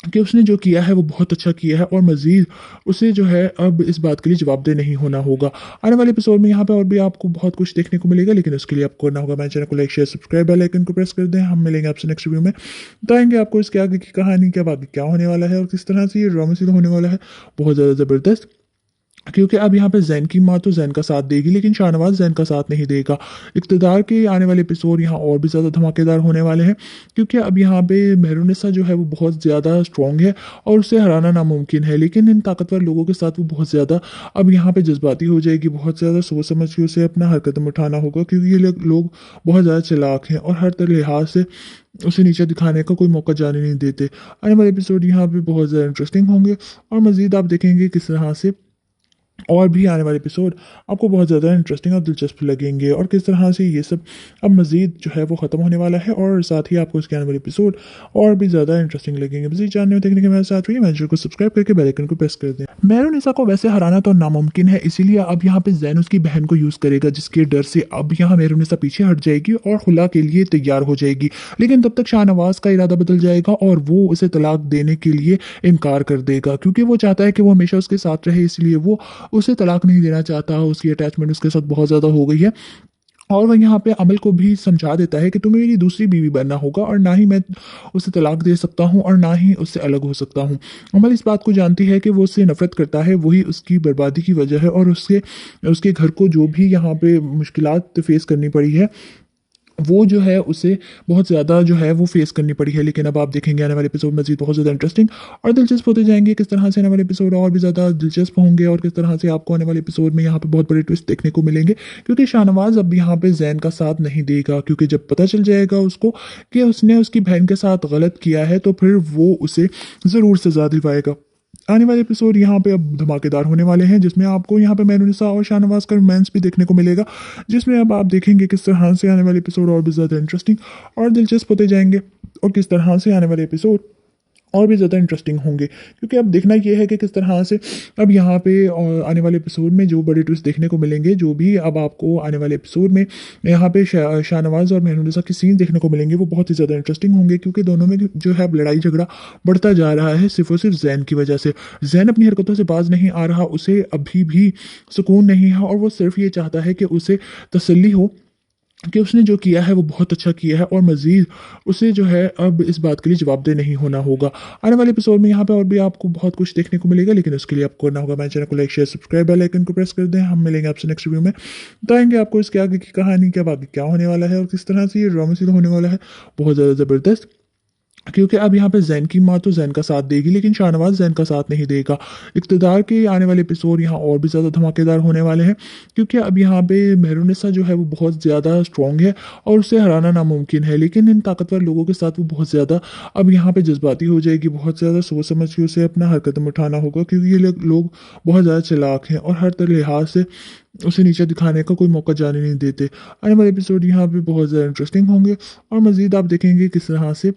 कि उसने जो किया है वो बहुत अच्छा किया है और मज़ीद उसे जो है अब इस बात के लिए जवाबदेह नहीं होना होगा। आने वाले एपिसोड में यहाँ पे और भी आपको बहुत कुछ देखने को मिलेगा, लेकिन उसके लिए आपको करना होगा मेरे चैनल को like share subscribe bell icon को प्रेस कर दें। हम मिलेंगे आपसे नेक्स्ट वीडियो में, बताएंगे आपको इसके आगे की कहानी क्या आगे क्या होने वाला है और किस तरह से ये ड्रामा सीधा होने वाला है बहुत ज़्यादा ज़बरदस्त। क्योंकि अब यहाँ पे जैन की माँ तो जैन का साथ देगी लेकिन शाहनवाज जैन का साथ नहीं देगा। इक़्तिदार के आने वाले एपिसोड यहाँ और भी ज़्यादा धमाकेदार होने वाले हैं, क्योंकि अब यहाँ पे मेहरुनिसा जो है वो बहुत ज़्यादा स्ट्रॉन्ग है और उसे हराना नामुमकिन है। लेकिन इन ताकतवर लोगों के साथ वो बहुत ज़्यादा अब यहाँ पे जज्बाती हो जाएगी, बहुत ज़्यादा सोच समझ के उसे अपना हर कदम उठाना होगा, क्योंकि ये लोग बहुत ज़्यादा चालाक हैं और हर तरह लिहाज से उसे नीचे दिखाने का कोई मौका जाने नहीं देते। आने वाले एपिसोड यहाँ पे बहुत ज़्यादा इंटरेस्टिंग होंगे और मज़ीद आप देखेंगे किस तरह से और भी आने वाले एपिसोड आपको बहुत ज़्यादा इंटरेस्टिंग और दिलचस्प लगेंगे और किस तरह से ये सब अब मज़ीद जो है वो ख़त्म होने वाला है और साथ ही आपको इसके आने वाले एपिसोड और भी ज़्यादा इंटरेस्टिंग लगेंगे। मज़ीद जानने और देखने के मेरे साथ रहिए, चैनल को सब्सक्राइब करके बेल आइकन को प्रेस कर दें। मेहरुनिसा को वैसे हराना तो नामुमकिन है, इसीलिए अब यहाँ पे जैन उसकी बहन को यूज़ करेगा, जिसके डर से अब यहाँ मेहरुनिसा पीछे हट जाएगी और खुला के लिए तैयार हो जाएगी। लेकिन तब तक शाहनवाज का इरादा बदल जाएगा और वो उसे तलाक देने के लिए इनकार कर देगा, क्योंकि वो चाहता है कि वो हमेशा उसके साथ रहे, इसलिए वो उसे तलाक नहीं देना चाहता, उसकी अटैचमेंट उसके साथ बहुत ज़्यादा हो गई है। और वह यहाँ पे अमल को भी समझा देता है कि तुम्हें मेरी दूसरी बीवी बनना होगा और ना ही मैं उसे तलाक दे सकता हूँ और ना ही उससे अलग हो सकता हूँ। अमल इस बात को जानती है कि वो उससे नफरत करता है, वही उसकी बर्बादी की वजह है और उसके घर को जो भी यहाँ पे मुश्किलात फेस करनी पड़ी है वो जो है उसे बहुत ज़्यादा जो है वो फेस करनी पड़ी है। लेकिन अब आप देखेंगे आने वाले एपिसोड मजीद बहुत ज़्यादा इंटरेस्टिंग और दिलचस्प होते जाएंगे। किस तरह से आने वाले एपिसोड और भी ज़्यादा दिलचस्प होंगे और किस तरह से आपको आने वाले एपिसोड में यहाँ पे बहुत बड़े ट्विस्ट देखने को मिलेंगे, क्योंकि शाहनवाज अब यहाँ पे जैन का साथ नहीं देगा। क्योंकि जब पता चल जाएगा उसको कि उसने उसकी बहन के साथ गलत किया है तो फिर वो उसे ज़रूर सजा दिलवाएगा। आने वाले एपिसोड यहाँ पे अब धमाकेदार होने वाले हैं, जिसमें आपको यहाँ पे मेहरुनिसा और शाहनवाज का रोमांस भी देखने को मिलेगा, जिसमें अब आप देखेंगे किस तरह से आने वाले एपिसोड और भी ज़्यादा इंटरेस्टिंग और दिलचस्प होते जाएंगे और किस तरह से आने वाले एपिसोड और भी ज़्यादा इंटरेस्टिंग होंगे। क्योंकि अब देखना यह है कि किस तरह से अब यहाँ पे आने वाले एपिसोड में जो बड़े ट्विस्ट देखने को मिलेंगे, जो भी अब आपको आने वाले एपिसोड में यहाँ पे शाहनवाज और मेहरुनिसा के सीन देखने को मिलेंगे वो बहुत ही ज़्यादा इंटरेस्टिंग होंगे। क्योंकि दोनों में जो है लड़ाई झगड़ा बढ़ता जा रहा है सिर्फ और सिर्फ जैन की वजह से। जैन अपनी हरकतों से बाज नहीं आ रहा, उसे अभी भी सुकून नहीं है और वो सिर्फ ये चाहता है कि उसे तसल्ली हो कि उसने जो किया है वो बहुत अच्छा किया है और मज़ीद उसे जो है अब इस बात के लिए जवाबदेह नहीं होना होगा। आने वाले एपिसोड में यहाँ पे और भी आपको बहुत कुछ देखने को मिलेगा, लेकिन उसके लिए आपको करना होगा मेरे चैनल को like share subscribe bell icon को प्रेस कर दें। हम मिलेंगे आपसे नेक्स्ट वीडियो में, बताएंगे आपको इसके आगे की कहानी क्या आगे क्या होने वाला है और किस तरह से ये ड्रामा सीधा होने वाला है बहुत ज़्यादा ज़बरदस्त। क्योंकि अब यहाँ पे जैन की माँ तो जैन का साथ देगी लेकिन शाहनवाज जैन का साथ नहीं देगा। इक़्तिदार के आने वाले एपिसोड यहाँ और भी ज़्यादा धमाकेदार होने वाले हैं, क्योंकि अब यहाँ पे मेहरुनिसा जो है वो बहुत ज़्यादा स्ट्रॉन्ग है और उसे हराना नामुमकिन है। लेकिन इन ताकतवर लोगों के साथ वो बहुत ज़्यादा अब यहाँ पे जज्बाती हो जाएगी, बहुत ज़्यादा सोच समझ के उसे अपना हर कदम उठाना होगा, क्योंकि ये लोग बहुत ज़्यादा चालाक हैं और हर तरह लिहाज से उसे नीचे दिखाने का कोई मौका जाने नहीं देते। आने वाले एपिसोड यहाँ पे बहुत ज़्यादा इंटरेस्टिंग होंगे और मज़ीद आप देखेंगे किस तरह से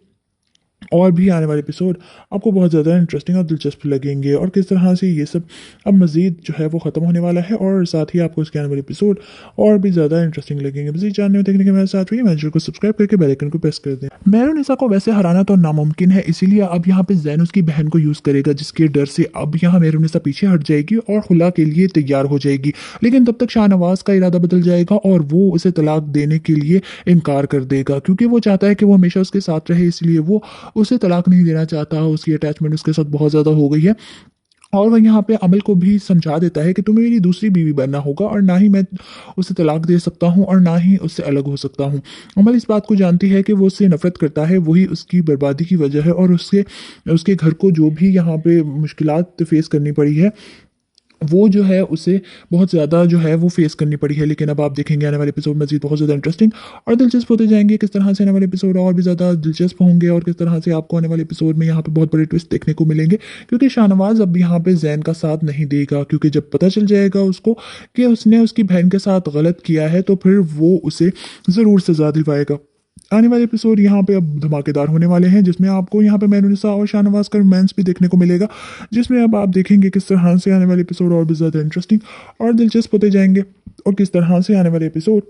और भी आने वाले एपिसोड आपको बहुत ज़्यादा इंटरेस्टिंग और दिलचस्प लगेंगे और किस तरह से ये सब अब मज़ीद जो है वो ख़त्म होने वाला है और साथ ही आपको इसके आने वाले एपिसोड और भी ज़्यादा इंटरेस्टिंग लगेंगे। मज़ीद जानने और देखने के मेरे साथ रहिए, चैनल को सब्सक्राइब करके बेल आइकन को प्रेस कर दें। मेहरुनिसा को वैसे हराना तो नामुमकिन है, इसीलिए अब यहाँ पे जैन उसकी बहन को यूज़ करेगा, जिसके डर से अब यहाँ मेहरुनिसा पीछे हट जाएगी और खुला के लिए तैयार हो जाएगी। लेकिन तब तक शाहनवाज का इरादा बदल जाएगा और वो उसे तलाक देने के लिए इनकार कर देगा, क्योंकि वो चाहता है कि वो हमेशा उसके साथ रहे, इसलिए वो उसे तलाक नहीं देना चाहता। उसकी अटैचमेंट उसके साथ बहुत ज़्यादा हो गई है और वह यहाँ पे अमल को भी समझा देता है कि तुम्हें मेरी दूसरी बीवी बनना होगा और ना ही मैं उसे तलाक दे सकता हूँ और ना ही उससे अलग हो सकता हूँ। अमल इस बात को जानती है कि वो उससे नफरत करता है, वही उसकी बर्बादी की वजह है और उसके घर को जो भी यहाँ पे मुश्किलात फेस करनी पड़ी है वो जो है उसे बहुत ज़्यादा जो है वो फेस करनी पड़ी है। लेकिन अब आप देखेंगे आने वाले एपिसोड मज़ीद बहुत ज़्यादा इंटरेस्टिंग और दिलचस्प होते जाएंगे। किस तरह से आने वाले एपिसोड और भी ज़्यादा दिलचस्प होंगे और किस तरह से आपको आने वाले एपिसोड में यहाँ पे बहुत बड़े ट्विस्ट देखने को मिलेंगे, क्योंकि शाहनवाज अब यहाँ पे जैन का साथ नहीं देगा, क्योंकि जब पता चल जाएगा उसको कि उसने उसकी बहन के साथ गलत किया है तो फिर वो उसे ज़रूर सजा दिलवाएगा। आने वाले एपिसोड यहाँ पे अब धमाकेदार होने वाले हैं, जिसमें आपको यहाँ पे मेहरुनिसा और शाहनवाज का रोमांस भी देखने को मिलेगा, जिसमें अब आप देखेंगे किस तरह से आने वाले एपिसोड और भी ज़्यादा इंटरेस्टिंग और दिलचस्प होते जाएंगे और किस तरह से आने वाले एपिसोड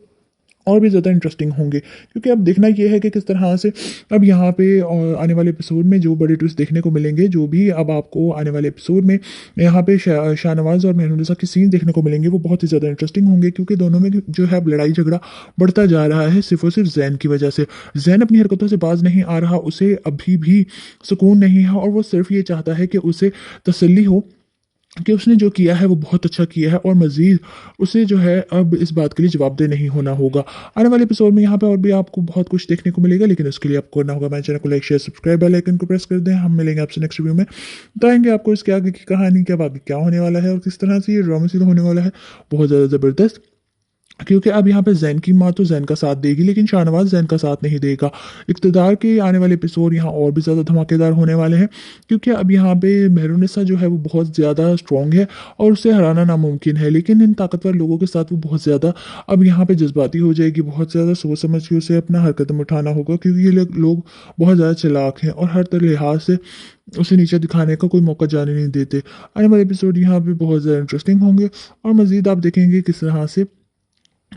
और भी ज़्यादा इंटरेस्टिंग होंगे। क्योंकि अब देखना यह है कि किस तरह से अब यहाँ पे आने वाले एपिसोड में जो बड़े ट्विस्ट देखने को मिलेंगे, जो भी अब आपको आने वाले एपिसोड में यहाँ पे शाहनवाज और मेहरुनिसा के सीन देखने को मिलेंगे वो बहुत ही ज़्यादा इंटरेस्टिंग होंगे, क्योंकि दोनों में जो है लड़ाई झगड़ा बढ़ता जा रहा है सिर्फ और सिर्फ जैन की वजह से। जैन अपनी हरकतों से बाज नहीं आ रहा, उसे अभी भी सुकून नहीं है और वो सिर्फ ये चाहता है कि उसे तसल्ली हो कि उसने जो किया है वो बहुत अच्छा किया है और मज़ीद उसे जो है अब इस बात के लिए जवाबदेह नहीं होना होगा। आने वाले एपिसोड में यहाँ पे और भी आपको बहुत कुछ देखने को मिलेगा, लेकिन उसके लिए आपको करना होगा मेरे चैनल को like share subscribe bell icon को प्रेस कर दें। हम मिलेंगे आपसे नेक्स्ट वीडियो में, बताएंगे आपको इसके आगे की कहानी क्या आगे क्या होने वाला है और किस तरह से ये ड्रामा सीधा होने वाला है बहुत ज़्यादा ज़बरदस्त। क्योंकि अब यहाँ पे जैन की माँ तो जैन का साथ देगी, लेकिन शाहनवाज जैन का साथ नहीं देगा। इक़्तिदार के आने वाले एपिसोड यहाँ और भी ज़्यादा धमाकेदार होने वाले हैं, क्योंकि अब यहाँ पे मेहरुनिसा जो है वो बहुत ज़्यादा स्ट्रॉन्ग है और उसे हराना नामुमकिन है, लेकिन इन ताकतवर लोगों के साथ वो बहुत ज़्यादा अब यहाँ पे जज्बाती हो जाएगी। बहुत ज़्यादा सोच समझ के उसे अपना हर कदम उठाना होगा, क्योंकि ये लोग बहुत ज़्यादा चालाक हैं और हर तरह लिहाज से उसे नीचे दिखाने का कोई मौका जाने नहीं देते। आने वाले एपिसोड यहाँ पे बहुत ज़्यादा इंटरेस्टिंग होंगे और मज़ीद आप देखेंगे किस तरह से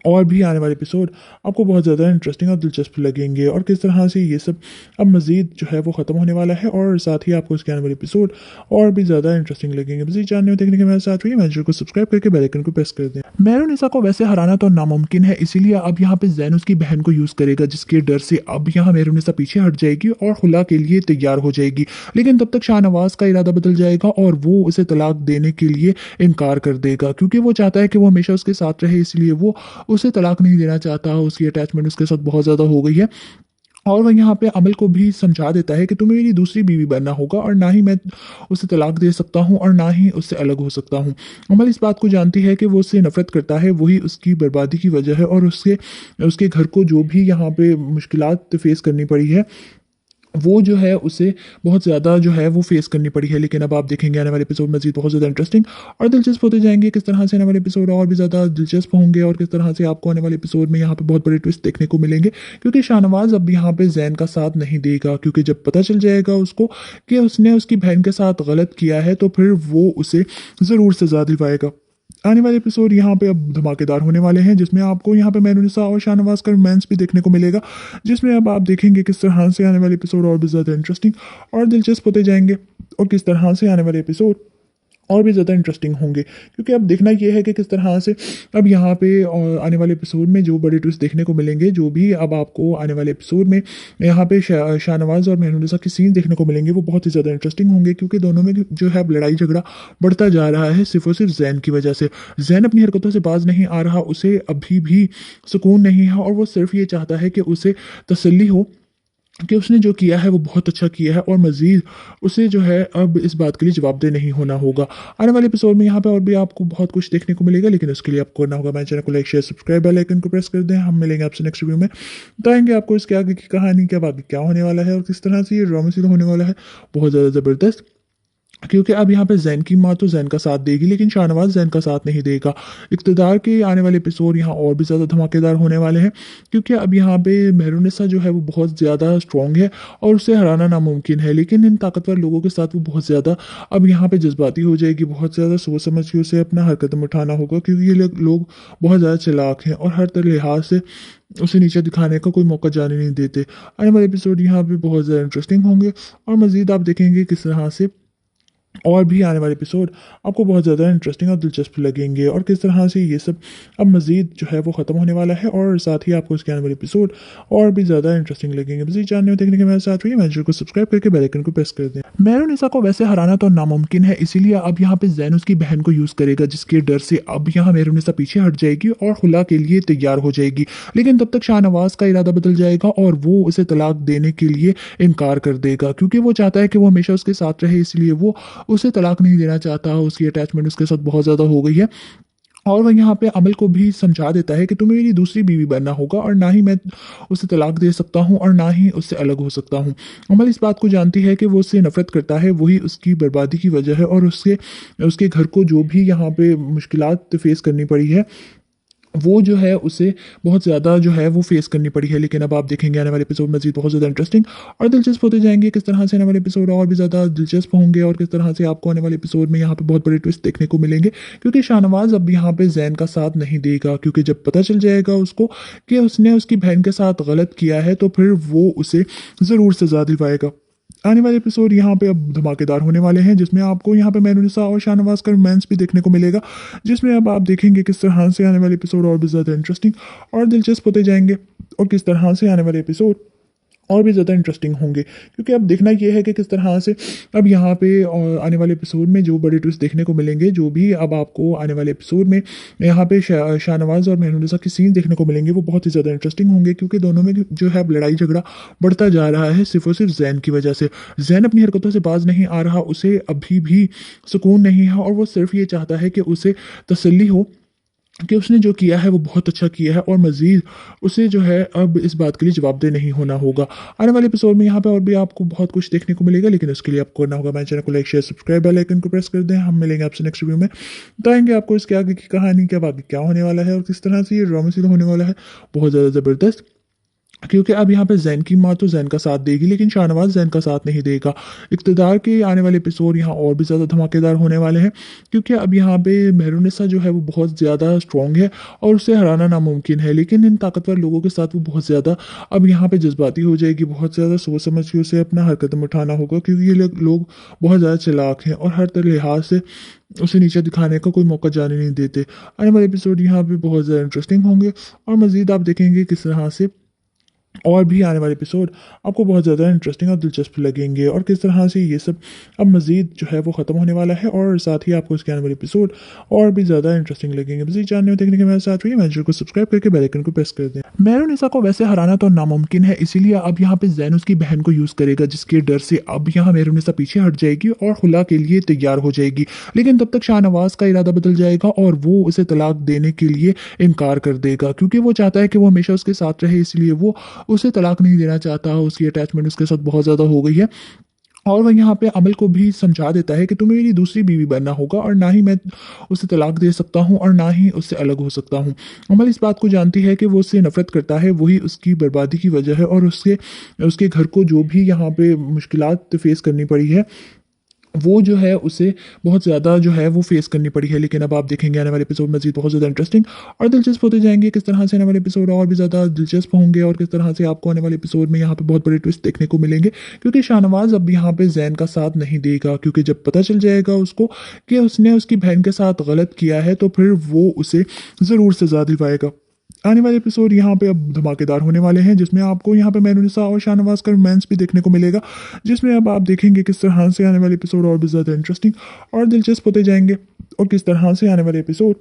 और भी आने वाले एपिसोड आपको बहुत ज़्यादा इंटरेस्टिंग और दिलचस्प लगेंगे और किस तरह से ये सब अब मज़ीद जो है वो ख़त्म होने वाला है और साथ ही आपको इसके आने वाले एपिसोड और भी ज़्यादा इंटरेस्टिंग लगेंगे। मज़ीद जानने और देखने के मेरे साथ रहिए, चैनल को सब्सक्राइब करके बेल आइकन को प्रेस कर दें। मेहरुनिसा को वैसे हराना तो नामुमकिन है, इसीलिए अब यहाँ पे जैन उसकी बहन को यूज़ करेगा, जिसके डर से अब यहाँ मेहरुनिसा पीछे हट जाएगी और खुला के लिए तैयार हो जाएगी। लेकिन तब तक शाहनवाज का इरादा बदल जाएगा और वो उसे तलाक देने के लिए इनकार कर देगा, क्योंकि वो चाहता है कि वो हमेशा उसके साथ रहे, इसलिए वो उसे तलाक नहीं देना चाहता। उसकी अटैचमेंट उसके साथ बहुत ज़्यादा हो गई है और वह यहाँ पे अमल को भी समझा देता है कि तुम्हें मेरी दूसरी बीवी बनना होगा और ना ही मैं उसे तलाक दे सकता हूँ और ना ही उससे अलग हो सकता हूँ। अमल इस बात को जानती है कि वो उससे नफरत करता है, वही उसकी बर्बादी की वजह है और उसके घर को जो भी यहाँ पे मुश्किलात फेस करनी पड़ी है वो जो है उसे बहुत ज़्यादा जो है वो फेस करनी पड़ी है। लेकिन अब आप देखेंगे आने वाले एपिसोड मज़ीद बहुत ज़्यादा इंटरेस्टिंग और दिलचस्प होते जाएंगे। किस तरह से आने वाले एपिसोड और भी ज़्यादा दिलचस्प होंगे और किस तरह से आपको आने वाले एपिसोड में यहाँ पे बहुत बड़े ट्विस्ट देखने को मिलेंगे, क्योंकि शाहनवाज अब यहाँ पे जैन का साथ नहीं देगा, क्योंकि जब पता चल जाएगा उसको कि उसने उसकी बहन के साथ गलत किया है तो फिर वो उसे ज़रूर सजा दिलवाएगा। आने वाले एपिसोड यहाँ पे अब धमाकेदार होने वाले हैं, जिसमें आपको यहाँ पे मेहरुनिसा और शाहनवाज का रोमांस भी देखने को मिलेगा, जिसमें अब आप देखेंगे किस तरह से आने वाले एपिसोड और भी ज़्यादा इंटरेस्टिंग और दिलचस्प होते जाएंगे और किस तरह से आने वाले एपिसोड और भी ज़्यादा इंटरेस्टिंग होंगे। क्योंकि अब देखना यह है कि किस तरह से अब यहाँ पे आने वाले एपिसोड में जो बड़े ट्विस्ट देखने को मिलेंगे, जो भी अब आपको आने वाले एपिसोड में यहाँ पे शाहनवाज और मेहरुनिसा के सीन देखने को मिलेंगे वो बहुत ही ज़्यादा इंटरेस्टिंग होंगे, क्योंकि दोनों में जो है लड़ाई झगड़ा बढ़ता जा रहा है सिर्फ और सिर्फ जैन की वजह से। जैन अपनी हरकतों से बाज नहीं आ रहा, उसे अभी भी सुकून नहीं है और वो सिर्फ ये चाहता है कि उसे तसल्ली हो कि उसने जो किया है वो बहुत अच्छा किया है और मज़ीद उसे जो है अब इस बात के लिए जवाबदेह नहीं होना होगा। आने वाले एपिसोड में यहाँ पे और भी आपको बहुत कुछ देखने को मिलेगा, लेकिन उसके लिए आपको करना होगा मेरे चैनल को like share subscribe bell icon को प्रेस कर दें। हम मिलेंगे आपसे नेक्स्ट वीडियो में, बताएंगे आपको इसके आगे की कहानी क्या आगे क्या होने वाला है और किस तरह से ये ड्रामा सीधा होने वाला है बहुत ज़्यादा ज़बरदस्त। क्योंकि अब यहाँ पे जैन की माँ तो जैन का साथ देगी लेकिन शाहनवाज जैन का साथ नहीं देगा। इक़्तिदार के आने वाले एपिसोड यहाँ और भी ज़्यादा धमाकेदार होने वाले हैं क्योंकि अब यहाँ पे मेहरुनिसा जो है वो बहुत ज़्यादा स्ट्रॉन्ग है और उसे हराना नामुमकिन है, लेकिन इन ताकतवर लोगों के साथ वो बहुत ज़्यादा अब यहाँ पे जज्बाती हो जाएगी। बहुत ज़्यादा सोच समझ के उसे अपना हर कदम उठाना होगा क्योंकि ये लोग बहुत ज़्यादा चालाक हैं और हर तरह लिहाज से उसे नीचे दिखाने का कोई मौका जाने नहीं देते। आने वाले एपिसोड यहाँ पे बहुत ज़्यादा इंटरेस्टिंग होंगे और मज़ीद आप देखेंगे किस तरह से और भी आने वाले एपिसोड आपको बहुत ज़्यादा इंटरेस्टिंग और दिलचस्प लगेंगे और किस तरह से ये सब अब मज़ीद जो है वो ख़त्म होने वाला है और साथ ही आपको इसके आने वाले एपिसोड और भी ज़्यादा इंटरेस्टिंग लगेंगे। मज़ीद जानने और देखने के मेरे साथ रहिए, चैनल को सब्सक्राइब करके बेल आइकन को प्रेस कर दें। मेहरुनिसा को वैसे हराना तो नामुमकिन है, इसीलिए अब यहाँ पे जैन उसकी बहन को यूज़ करेगा, जिसके डर से अब यहाँ मेहरुनिसा पीछे हट जाएगी और खुला के लिए तैयार हो जाएगी। लेकिन तब तक शाहनवाज का इरादा बदल जाएगा और वो उसे तलाक देने के लिए इनकार कर देगा क्योंकि वो चाहता है कि वो हमेशा उसके साथ रहे, इसलिए वो उसे तलाक नहीं देना चाहता। उसकी अटैचमेंट उसके साथ बहुत ज़्यादा हो गई है और वह यहाँ पे अमल को भी समझा देता है कि तुम्हें मेरी दूसरी बीवी बनना होगा और ना ही मैं उसे तलाक दे सकता हूँ और ना ही उससे अलग हो सकता हूँ। अमल इस बात को जानती है कि वो उससे नफरत करता है, वही उसकी बर्बादी की वजह है और उसके घर को जो भी यहाँ पे मुश्किलात फेस करनी पड़ी है वो जो है उसे बहुत ज़्यादा जो है वो फेस करनी पड़ी है। लेकिन अब आप देखेंगे आने वाले एपिसोड मज़ीद बहुत ज़्यादा इंटरेस्टिंग और दिलचस्प होते जाएंगे। किस तरह से आने वाले एपिसोड और भी ज़्यादा दिलचस्प होंगे और किस तरह से आपको आने वाले एपिसोड में यहाँ पे बहुत बड़े ट्विस्ट देखने को मिलेंगे क्योंकि शाहनवाज अब यहाँ पे जैन का साथ नहीं देगा क्योंकि जब पता चल जाएगा उसको कि उसने उसकी बहन के साथ गलत किया है तो फिर वो उसे ज़रूर सजा दिलवाएगा। आने वाले एपिसोड यहाँ पे अब धमाकेदार होने वाले हैं जिसमें आपको यहाँ पे मेहरुनिसा और शाहनवाज का रोमांस भी देखने को मिलेगा, जिसमें अब आप देखेंगे किस तरह से आने वाले एपिसोड और भी ज़्यादा इंटरेस्टिंग और दिलचस्प होते जाएंगे और किस तरह से आने वाले एपिसोड और भी ज़्यादा इंटरेस्टिंग होंगे क्योंकि अब देखना यह है कि किस तरह से अब यहाँ पे आने वाले एपिसोड में जो बड़े ट्विस्ट देखने को मिलेंगे, जो भी अब आपको आने वाले एपिसोड में यहाँ पे शाहनवाज और मेहरुनिसा के सीन देखने को मिलेंगे वो बहुत ही ज़्यादा इंटरेस्टिंग होंगे क्योंकि दोनों में जो है लड़ाई झगड़ा बढ़ता जा रहा है सिर्फ और सिर्फ जैन की वजह से। जैन अपनी हरकतों से बाज नहीं आ रहा, उसे अभी भी सुकून नहीं है और वो सिर्फ ये चाहता है कि उसे तसल्ली हो कि उसने जो किया है वो बहुत अच्छा किया है और मज़ीद उसे जो है अब इस बात के लिए जवाबदेह नहीं होना होगा। आने वाले एपिसोड में यहाँ पे और भी आपको बहुत कुछ देखने को मिलेगा, लेकिन उसके लिए आपको करना होगा मेरे चैनल को like share subscribe bell icon को प्रेस कर दें। हम मिलेंगे आपसे नेक्स्ट वीडियो में, बताएंगे आपको इसके आगे की कहानी क्या आगे क्या होने वाला है और किस तरह से ये ड्रामा सीरीज होने वाला है बहुत ज़्यादा ज़बरदस्त क्योंकि अब यहाँ पे जैन की माँ तो जैन का साथ देगी लेकिन शाहनवाज जैन का साथ नहीं देगा। इक़्तिदार के आने वाले एपिसोड यहाँ और भी ज़्यादा धमाकेदार होने वाले हैं क्योंकि अब यहाँ पे मेहरुनिसा जो है वो बहुत ज़्यादा स्ट्रॉन्ग है और उसे हराना नामुमकिन है, लेकिन इन ताकतवर लोगों के साथ वो बहुत ज़्यादा अब यहाँ पे जज्बाती हो जाएगी। बहुत ज़्यादा सोच समझ के उसे अपना हर कदम उठाना होगा क्योंकि ये लोग बहुत ज़्यादा चालाक हैं और हर तरह लिहाज से उसे नीचे दिखाने का कोई मौका जाने नहीं देते। आने वाले एपिसोड यहाँ पे बहुत ज़्यादा इंटरेस्टिंग होंगे और मज़ीद आप देखेंगे किस तरह से और भी आने वाले एपिसोड आपको बहुत ज़्यादा इंटरेस्टिंग और दिलचस्प लगेंगे और किस तरह से ये सब अब मज़ीद जो है वो ख़त्म होने वाला है और साथ ही आपको इसके आने वाले एपिसोड और भी ज़्यादा इंटरेस्टिंग लगेंगे। मज़ीद जानने और देखने के मेरे साथ रहिए, चैनल को सब्सक्राइब करके बेल आइकन को प्रेस कर दें। मेहरुनिसा को वैसे हराना तो नामुमकिन है, इसीलिए अब यहाँ पे जैन उसकी बहन को यूज़ करेगा, जिसके डर से अब यहाँ मेहरुनिसा पीछे हट जाएगी और खुला के लिए तैयार हो जाएगी। लेकिन तब तक शाहनवाज का इरादा बदल जाएगा और वो उसे तलाक देने के लिए इनकार कर देगा क्योंकि वो चाहता है कि वो हमेशा उसके साथ रहे, इसलिए वो उसे तलाक नहीं देना चाहता। उसकी अटैचमेंट उसके साथ बहुत ज़्यादा हो गई है और वह यहाँ पे अमल को भी समझा देता है कि तुम्हें मेरी दूसरी बीवी बनना होगा और ना ही मैं उसे तलाक दे सकता हूँ और ना ही उससे अलग हो सकता हूँ। अमल इस बात को जानती है कि वो उससे नफरत करता है, वही उसकी बर्बादी की वजह है और उसके घर को जो भी यहाँ पे मुश्किलात फेस करनी पड़ी है वो जो है उसे बहुत ज़्यादा जो है वो फेस करनी पड़ी है। लेकिन अब आप देखेंगे आने वाले एपिसोड मज़ीद बहुत ज़्यादा इंटरेस्टिंग और दिलचस्प होते जाएंगे। किस तरह से आने वाले एपिसोड और भी ज़्यादा दिलचस्प होंगे और किस तरह से आपको आने वाले एपिसोड में यहाँ पे बहुत बड़े ट्विस्ट देखने को मिलेंगे क्योंकि शाहनवाज अब यहाँ पे जैन का साथ नहीं देगा क्योंकि जब पता चल जाएगा उसको कि उसने उसकी बहन के साथ गलत किया है तो फिर वो उसे ज़रूर सजा दिलवाएगा। आने वाले एपिसोड यहाँ पे अब धमाकेदार होने वाले हैं जिसमें आपको यहाँ पे मेहरुनिसा और शाहनवाज का रोमांस भी देखने को मिलेगा, जिसमें अब आप देखेंगे किस तरह से आने वाले एपिसोड और भी ज़्यादा इंटरेस्टिंग और दिलचस्प होते जाएंगे और किस तरह से आने वाले एपिसोड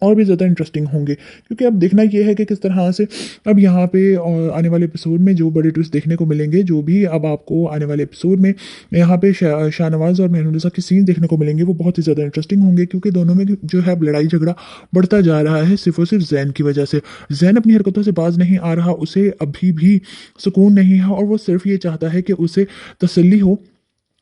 और भी ज़्यादा इंटरेस्टिंग होंगे क्योंकि अब देखना यह है कि किस तरह से अब यहाँ पे आने वाले एपिसोड में जो बड़े ट्विस्ट देखने को मिलेंगे, जो भी अब आपको आने वाले एपिसोड में यहाँ पे शाहनवाज और मेहरुनिसा के सीन देखने को मिलेंगे वो बहुत ही ज़्यादा इंटरेस्टिंग होंगे क्योंकि दोनों में जो है लड़ाई झगड़ा बढ़ता जा रहा है सिर्फ और सिर्फ जैन की वजह से। जैन अपनी हरकतों से बाज नहीं आ रहा, उसे अभी भी सुकून नहीं है और वो सिर्फ ये चाहता है कि उसे तसल्ली हो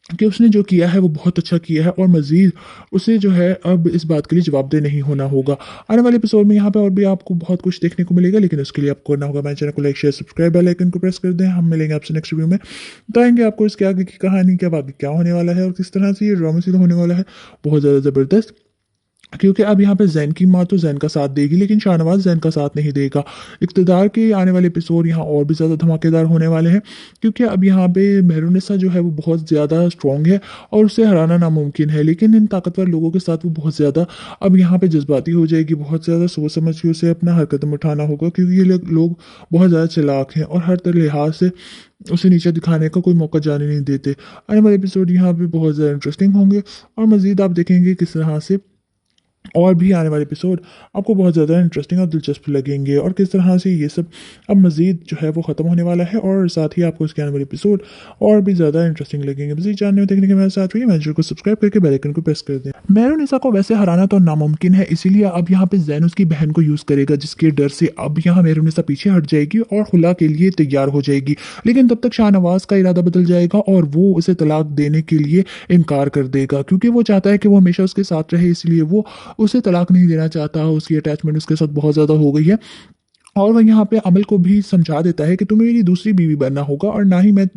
कि उसने जो किया है वो बहुत अच्छा किया है और मज़ीद उसे जो है अब इस बात के लिए जवाबदेह नहीं होना होगा। आने वाले एपिसोड में यहाँ पे और भी आपको बहुत कुछ देखने को मिलेगा, लेकिन उसके लिए आपको करना होगा मेरे चैनल को like share subscribe bell icon को प्रेस कर दें। हम मिलेंगे आपसे नेक्स्ट वीडियो में, बताएंगे आपको इसके आगे की कहानी, क्या आगे क्या होने वाला है और किस तरह से ये ड्रामा सीधा होने वाला है। बहुत ज़्यादा ज़बरदस्त, क्योंकि अब यहाँ पे जैन की माँ तो जैन का साथ देगी, लेकिन शाहनवाज जैन का साथ नहीं देगा। इक़्तिदार के आने वाले एपिसोड यहाँ और भी ज़्यादा धमाकेदार होने वाले हैं, क्योंकि अब यहाँ पे मेहरुनिसा जो है वो बहुत ज़्यादा स्ट्रॉन्ग है और उसे हराना नामुमकिन है, लेकिन इन ताकतवर लोगों के साथ वो बहुत ज़्यादा अब यहाँ पे जज्बाती हो जाएगी। बहुत ज़्यादा सोच समझ के उसे अपना हर कदम उठाना होगा, क्योंकि ये लोग बहुत ज़्यादा चालाक हैं और हर तरह लिहाज से उसे नीचे दिखाने का कोई मौका जाने नहीं देते। आने वाले एपिसोड यहाँ पे बहुत ज़्यादा इंटरेस्टिंग होंगे और मज़ीद आप देखेंगे किस तरह से और भी आने वाले एपिसोड आपको बहुत ज़्यादा इंटरेस्टिंग और दिलचस्प लगेंगे और किस तरह से ये सब अब मज़ीद जो है वो ख़त्म होने वाला है और साथ ही आपको इसके आने वाले एपिसोड और भी ज़्यादा इंटरेस्टिंग लगेंगे। मज़ीद जानने में देखने के मेरे साथ रहिए, चैनल को सब्सक्राइब करके बेल आइकन को प्रेस कर दें। मेहरुनिसा को वैसे हराना तो नामुमकिन है, इसीलिए अब यहाँ पे जैन उसकी बहन को यूज़ करेगा, जिसके डर से अब यहाँ मेहरुनिसा पीछे हट जाएगी और खुला के लिए तैयार हो जाएगी। लेकिन तब तक शाहनवाज का इरादा बदल जाएगा और वो उसे तलाक देने के लिए इनकार कर देगा, क्योंकि वो चाहता है कि वो हमेशा उसके साथ रहे, इसलिए वो उसे तलाक नहीं देना चाहता। उसकी अटैचमेंट उसके साथ बहुत ज़्यादा हो गई है और वह यहाँ पे अमल को भी समझा देता है कि तुम्हें मेरी दूसरी बीवी बनना होगा और ना ही मैं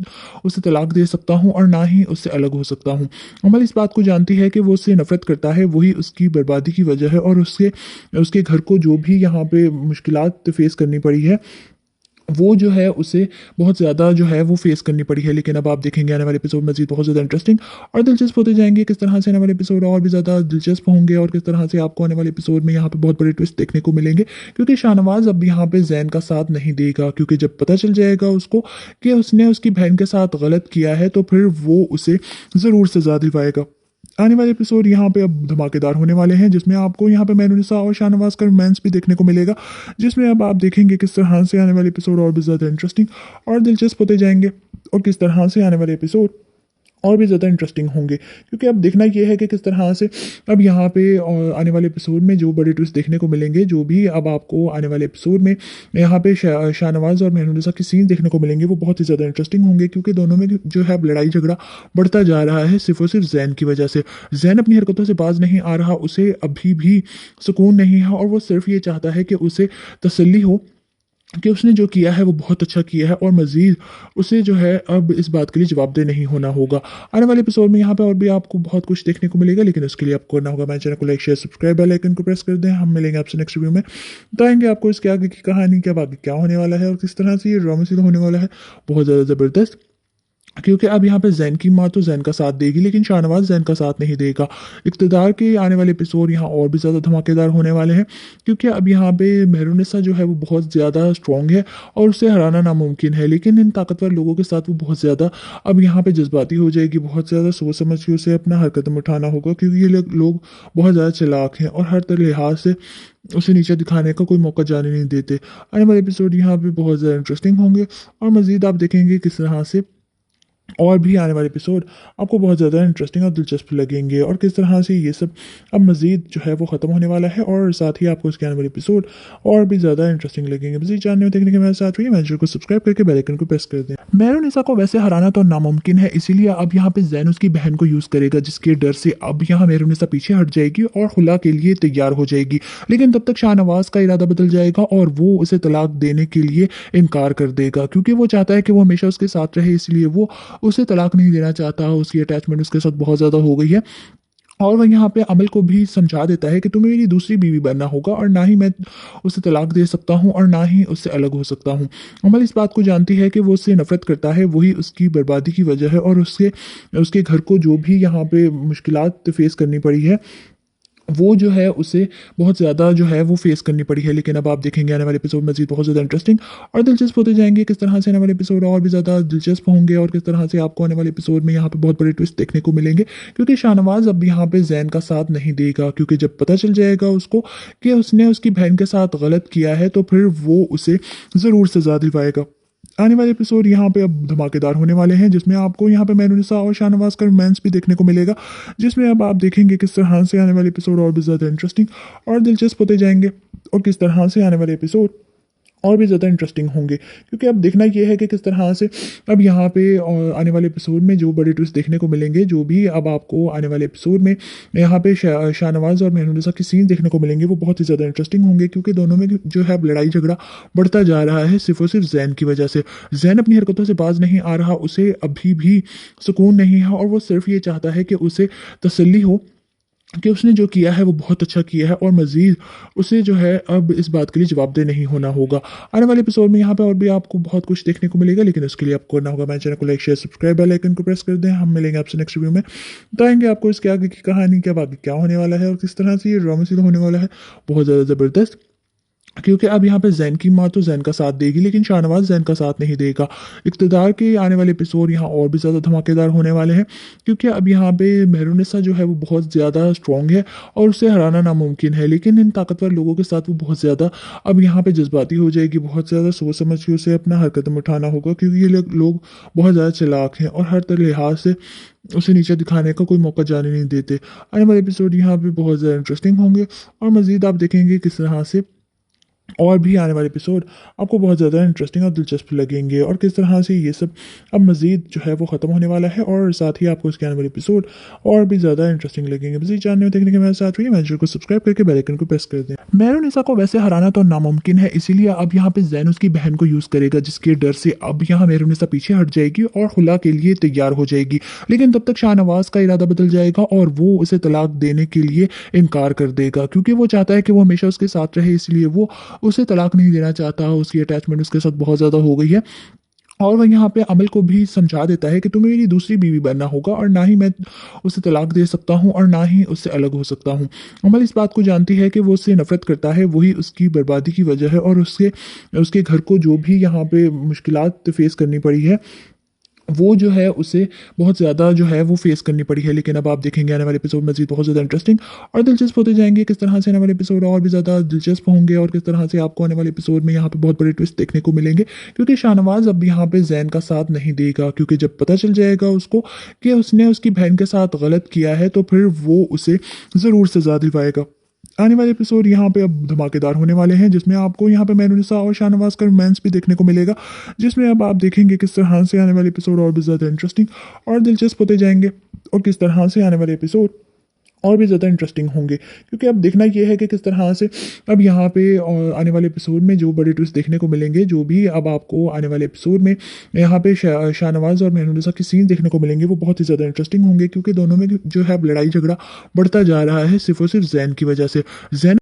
उसे तलाक दे सकता हूँ और ना ही उससे अलग हो सकता हूँ। अमल इस बात को जानती है कि वो उससे नफरत करता है, वही उसकी बर्बादी की वजह है और उसके घर को जो भी यहाँ पे मुश्किलात फेस करनी पड़ी है वो जो है उसे बहुत ज़्यादा जो है वो फेस करनी पड़ी है। लेकिन अब आप देखेंगे आने वाले एपिसोड मज़ीद बहुत ज़्यादा इंटरेस्टिंग और दिलचस्प होते जाएंगे। किस तरह से आने वाले एपिसोड और भी ज़्यादा दिलचस्प होंगे और किस तरह से आपको आने वाले एपिसोड में यहाँ पे बहुत बड़े ट्विस्ट देखने को मिलेंगे, क्योंकि शाहनवाज अब यहाँ पे जैन का साथ नहीं देगा। क्योंकि जब पता चल जाएगा उसको कि उसने उसकी बहन के साथ गलत किया है तो फिर वो उसे ज़रूर सजा दिलवाएगा। आने वाले एपिसोड यहाँ पे अब धमाकेदार होने वाले हैं, जिसमें आपको यहाँ पे मेहरुनिसा और शाहनवाज का रोमांस भी देखने को मिलेगा, जिसमें अब आप देखेंगे किस तरह से आने वाले एपिसोड और भी ज़्यादा इंटरेस्टिंग और दिलचस्प होते जाएंगे और किस तरह से आने वाले एपिसोड और भी ज़्यादा इंटरेस्टिंग होंगे। क्योंकि अब देखना यह है कि किस तरह से अब यहाँ पे आने वाले एपिसोड में जो बड़े ट्विस्ट देखने को मिलेंगे, जो भी अब आपको आने वाले एपिसोड में यहाँ पे शाहनवाज और मेहरुनिसा के सीन देखने को मिलेंगे वो बहुत ही ज़्यादा इंटरेस्टिंग होंगे, क्योंकि दोनों में जो है लड़ाई झगड़ा बढ़ता जा रहा है सिर्फ और सिर्फ जैन की वजह से। जैन अपनी हरकतों से बाज नहीं आ रहा, उसे अभी भी सुकून नहीं है और वो सिर्फ ये चाहता है कि उसे तसल्ली हो कि उसने जो किया है वो बहुत अच्छा किया है और मज़ीद उसे जो है अब इस बात के लिए जवाबदेह नहीं होना होगा। आने वाले एपिसोड में यहाँ पे और भी आपको बहुत कुछ देखने को मिलेगा, लेकिन उसके लिए आपको करना होगा मेरे चैनल को like share subscribe bell icon को प्रेस कर दें। हम मिलेंगे आपसे नेक्स्ट वीडियो में, बताएंगे आपको इसके आगे की कहानी, क्या आगे क्या होने वाला है और किस तरह से ये ड्रामा सीधा होने वाला है। बहुत ज़्यादा ज़बरदस्त, क्योंकि अब यहाँ पे जैन की माँ तो जैन का साथ देगी, लेकिन शाहनवाज जैन का साथ नहीं देगा। इक़्तिदार के आने वाले एपिसोड यहाँ और भी ज़्यादा धमाकेदार होने वाले हैं, क्योंकि अब यहाँ पे मेहरुनिसा जो है वो बहुत ज़्यादा स्ट्रॉन्ग है और उसे हराना नामुमकिन है, लेकिन इन ताकतवर लोगों के साथ वो बहुत ज़्यादा अब यहाँ पे जज्बाती हो जाएगी। बहुत ज़्यादा सोच समझ के उसे अपना हर कदम उठाना होगा, क्योंकि ये लोग बहुत ज़्यादा चालाक हैं और हर तरह लिहाज से उसे नीचे दिखाने का कोई मौका जाने नहीं देते। आने वाले एपिसोड यहाँ पे बहुत ज़्यादा इंटरेस्टिंग होंगे और मज़ीद आप देखेंगे किस तरह से और भी आने वाले एपिसोड आपको बहुत ज़्यादा इंटरेस्टिंग और दिलचस्प लगेंगे और किस तरह से ये सब अब मज़ीद जो है वो ख़त्म होने वाला है और साथ ही आपको इसके आने वाले एपिसोड और भी ज़्यादा इंटरेस्टिंग लगेंगे। मज़ीद जानने में देखने के मेरे साथ रहिए, चैनल को सब्सक्राइब करके बेल आइकन को प्रेस कर दें। मेहरुनिसा को वैसे हराना तो नामुमकिन है, इसीलिए अब यहाँ पे जैन उसकी बहन को यूज़ करेगा, जिसके डर से अब यहाँ मेहरुनिसा पीछे हट जाएगी और खुला के लिए तैयार हो जाएगी। लेकिन तब तक शाहनवाज का इरादा बदल जाएगा और वो उसे तलाक देने के लिए इनकार कर देगा, क्योंकि वो चाहता है कि वो हमेशा उसके साथ रहे, इसलिए वो उसे तलाक नहीं देना चाहता। उसकी अटैचमेंट उसके साथ बहुत ज़्यादा हो गई है और वह यहाँ पे अमल को भी समझा देता है कि तुम्हें मेरी दूसरी बीवी बनना होगा और ना ही मैं उसे तलाक दे सकता हूँ और ना ही उससे अलग हो सकता हूँ। अमल इस बात को जानती है कि वो उससे नफरत करता है, वही उसकी बर्बादी की वजह है और उसके घर को जो भी यहाँ पे मुश्किलात फेस करनी पड़ी है वो जो है उसे बहुत ज़्यादा जो है वो फेस करनी पड़ी है। लेकिन अब आप देखेंगे आने वाले एपिसोड मज़ीद बहुत ज़्यादा इंटरेस्टिंग और दिलचस्प होते जाएंगे। किस तरह से आने वाले एपिसोड और भी ज़्यादा दिलचस्प होंगे और किस तरह से आपको आने वाले एपिसोड में यहाँ पे बहुत बड़े ट्विस्ट देखने को मिलेंगे, क्योंकि शाहनवाज अब यहाँ पे जैन का साथ नहीं देगा। क्योंकि जब पता चल जाएगा उसको कि उसने उसकी बहन के साथ गलत किया है तो फिर वो उसे ज़रूर सजा दिलवाएगा। आने वाले एपिसोड यहाँ पे अब धमाकेदार होने वाले हैं, जिसमें आपको यहाँ पे मेहरुनिसा और शाहनवाज का रोमांस भी देखने को मिलेगा, जिसमें अब आप देखेंगे किस तरह से आने वाले एपिसोड और भी ज़्यादा इंटरेस्टिंग और दिलचस्प होते जाएंगे और किस तरह से आने वाले एपिसोड और भी ज़्यादा इंटरेस्टिंग होंगे, क्योंकि अब देखना ये है कि किस तरह से अब यहाँ पे आने वाले एपिसोड में जो बड़े ट्विस्ट देखने को मिलेंगे, जो भी अब आपको आने वाले एपिसोड में यहाँ पे शाहनवाज और मेहरुनिसा के सीन देखने को मिलेंगे, वो बहुत ही ज़्यादा इंटरेस्टिंग होंगे, क्योंकि दोनों में जो है लड़ाई झगड़ा बढ़ता जा रहा है सिर्फ और सिर्फ जैन की वजह से। जैन अपनी हरकतों से बाज नहीं आ रहा, उसे अभी भी सुकून नहीं है, और वो सिर्फ ये चाहता है कि उसे तसल्ली हो कि उसने जो किया है वो बहुत अच्छा किया है, और मज़ीद उसे जो है अब इस बात के लिए जवाबदेह नहीं होना होगा। आने वाले एपिसोड में यहाँ पे और भी आपको बहुत कुछ देखने को मिलेगा, लेकिन उसके लिए आपको करना होगा मेरे चैनल को like share subscribe bell icon को प्रेस कर दें। हम मिलेंगे आपसे नेक्स्ट वीडियो में, बताएंगे आपको इसके आगे की कहानी, क्या आगे क्या होने वाला है और किस तरह से ये ड्रामा सीरियल होने वाला है, बहुत ज़्यादा ज़बरदस्त। क्योंकि अब यहाँ पे जैन की माँ तो जैन का साथ देगी, लेकिन शाहनवाज जैन का साथ नहीं देगा। इक़्तिदार के आने वाले एपिसोड यहाँ और भी ज़्यादा धमाकेदार होने वाले हैं, क्योंकि अब यहाँ पे मेहरुनिसा जो है वो बहुत ज़्यादा स्ट्रॉन्ग है और उसे हराना नामुमकिन है, लेकिन इन ताकतवर लोगों के साथ वो बहुत ज़्यादा अब यहाँ पे जज्बाती हो जाएगी। बहुत ज़्यादा सोच समझ के उसे अपना हर कदम उठाना होगा, क्योंकि ये लोग बहुत ज़्यादा चालाक हैं और हर लिहाज से उसे नीचे दिखाने का कोई मौका जाने नहीं देते। आने वाले एपिसोड यहाँ पे बहुत ज़्यादा इंटरेस्टिंग होंगे, और मज़ीद आप देखेंगे किस तरह से और भी आने वाले एपिसोड आपको बहुत ज़्यादा इंटरेस्टिंग और दिलचस्प लगेंगे, और किस तरह से ये सब अब मज़ीद जो है वो ख़त्म होने वाला है, और साथ ही आपको इसके आने वाले एपिसोड और भी ज़्यादा इंटरेस्टिंग लगेंगे। मज़ीद जानने और देखने के मेरे साथ रहिए, चैनल को सब्सक्राइब करके बेल आइकन को प्रेस कर दें। मेहरुनिसा को वैसे हराना तो नामुमकिन है, इसीलिए अब यहाँ पे जैन उसकी बहन को यूज़ करेगा, जिसके डर से अब यहाँ मेहरुनिसा पीछे हट जाएगी और खुला के लिए तैयार हो जाएगी। लेकिन तब तक शाहनवाज का इरादा बदल जाएगा और वो उसे तलाक देने के लिए इनकार कर देगा, क्योंकि वो चाहता है कि वो हमेशा उसके साथ रहे, इसलिए वो उसे तलाक नहीं देना चाहता। उसकी अटैचमेंट उसके साथ बहुत ज़्यादा हो गई है, और वह यहाँ पे अमल को भी समझा देता है कि तुम्हें मेरी दूसरी बीवी बनना होगा, और ना ही मैं उसे तलाक दे सकता हूँ और ना ही उससे अलग हो सकता हूँ। अमल इस बात को जानती है कि वो उससे नफरत करता है, वही उसकी बर्बादी की वजह है, और उसके घर को जो भी यहाँ पे मुश्किलात फेस करनी पड़ी है वो जो है उसे बहुत ज़्यादा जो है वो फेस करनी पड़ी है। लेकिन अब आप देखेंगे आने वाले एपिसोड मज़ीद बहुत ज़्यादा इंटरेस्टिंग और दिलचस्प होते जाएंगे। किस तरह से आने वाले एपिसोड और भी ज़्यादा दिलचस्प होंगे, और किस तरह से आपको आने वाले एपिसोड में यहाँ पे बहुत बड़े ट्विस्ट देखने को मिलेंगे, क्योंकि शाहनवाज अब यहाँ पे जैन का साथ नहीं देगा। क्योंकि जब पता चल जाएगा उसको कि उसने उसकी बहन के साथ गलत किया है, तो फिर वो उसे ज़रूर सजा दिलवाएगा। आने वाले एपिसोड यहाँ पे अब धमाकेदार होने वाले हैं, जिसमें आपको यहाँ पे मेहरुनिसा और शाहनवाज का रोमांस भी देखने को मिलेगा, जिसमें अब आप देखेंगे किस तरह से आने वाले एपिसोड और भी ज़्यादा इंटरेस्टिंग और दिलचस्प होते जाएंगे, और किस तरह से आने वाले एपिसोड और भी ज़्यादा इंटरेस्टिंग होंगे। क्योंकि अब देखना ये है कि किस तरह से अब यहाँ पे आने वाले एपिसोड में जो बड़े ट्विस्ट देखने को मिलेंगे, जो भी अब आपको आने वाले एपिसोड में यहाँ पे शाहनवाज और मेहरुनिसा के सीन देखने को मिलेंगे, वो बहुत ही ज़्यादा इंटरेस्टिंग होंगे, क्योंकि दोनों में जो है लड़ाई झगड़ा बढ़ता जा रहा है सिर्फ और सिर्फ जैन की वजह से। जैन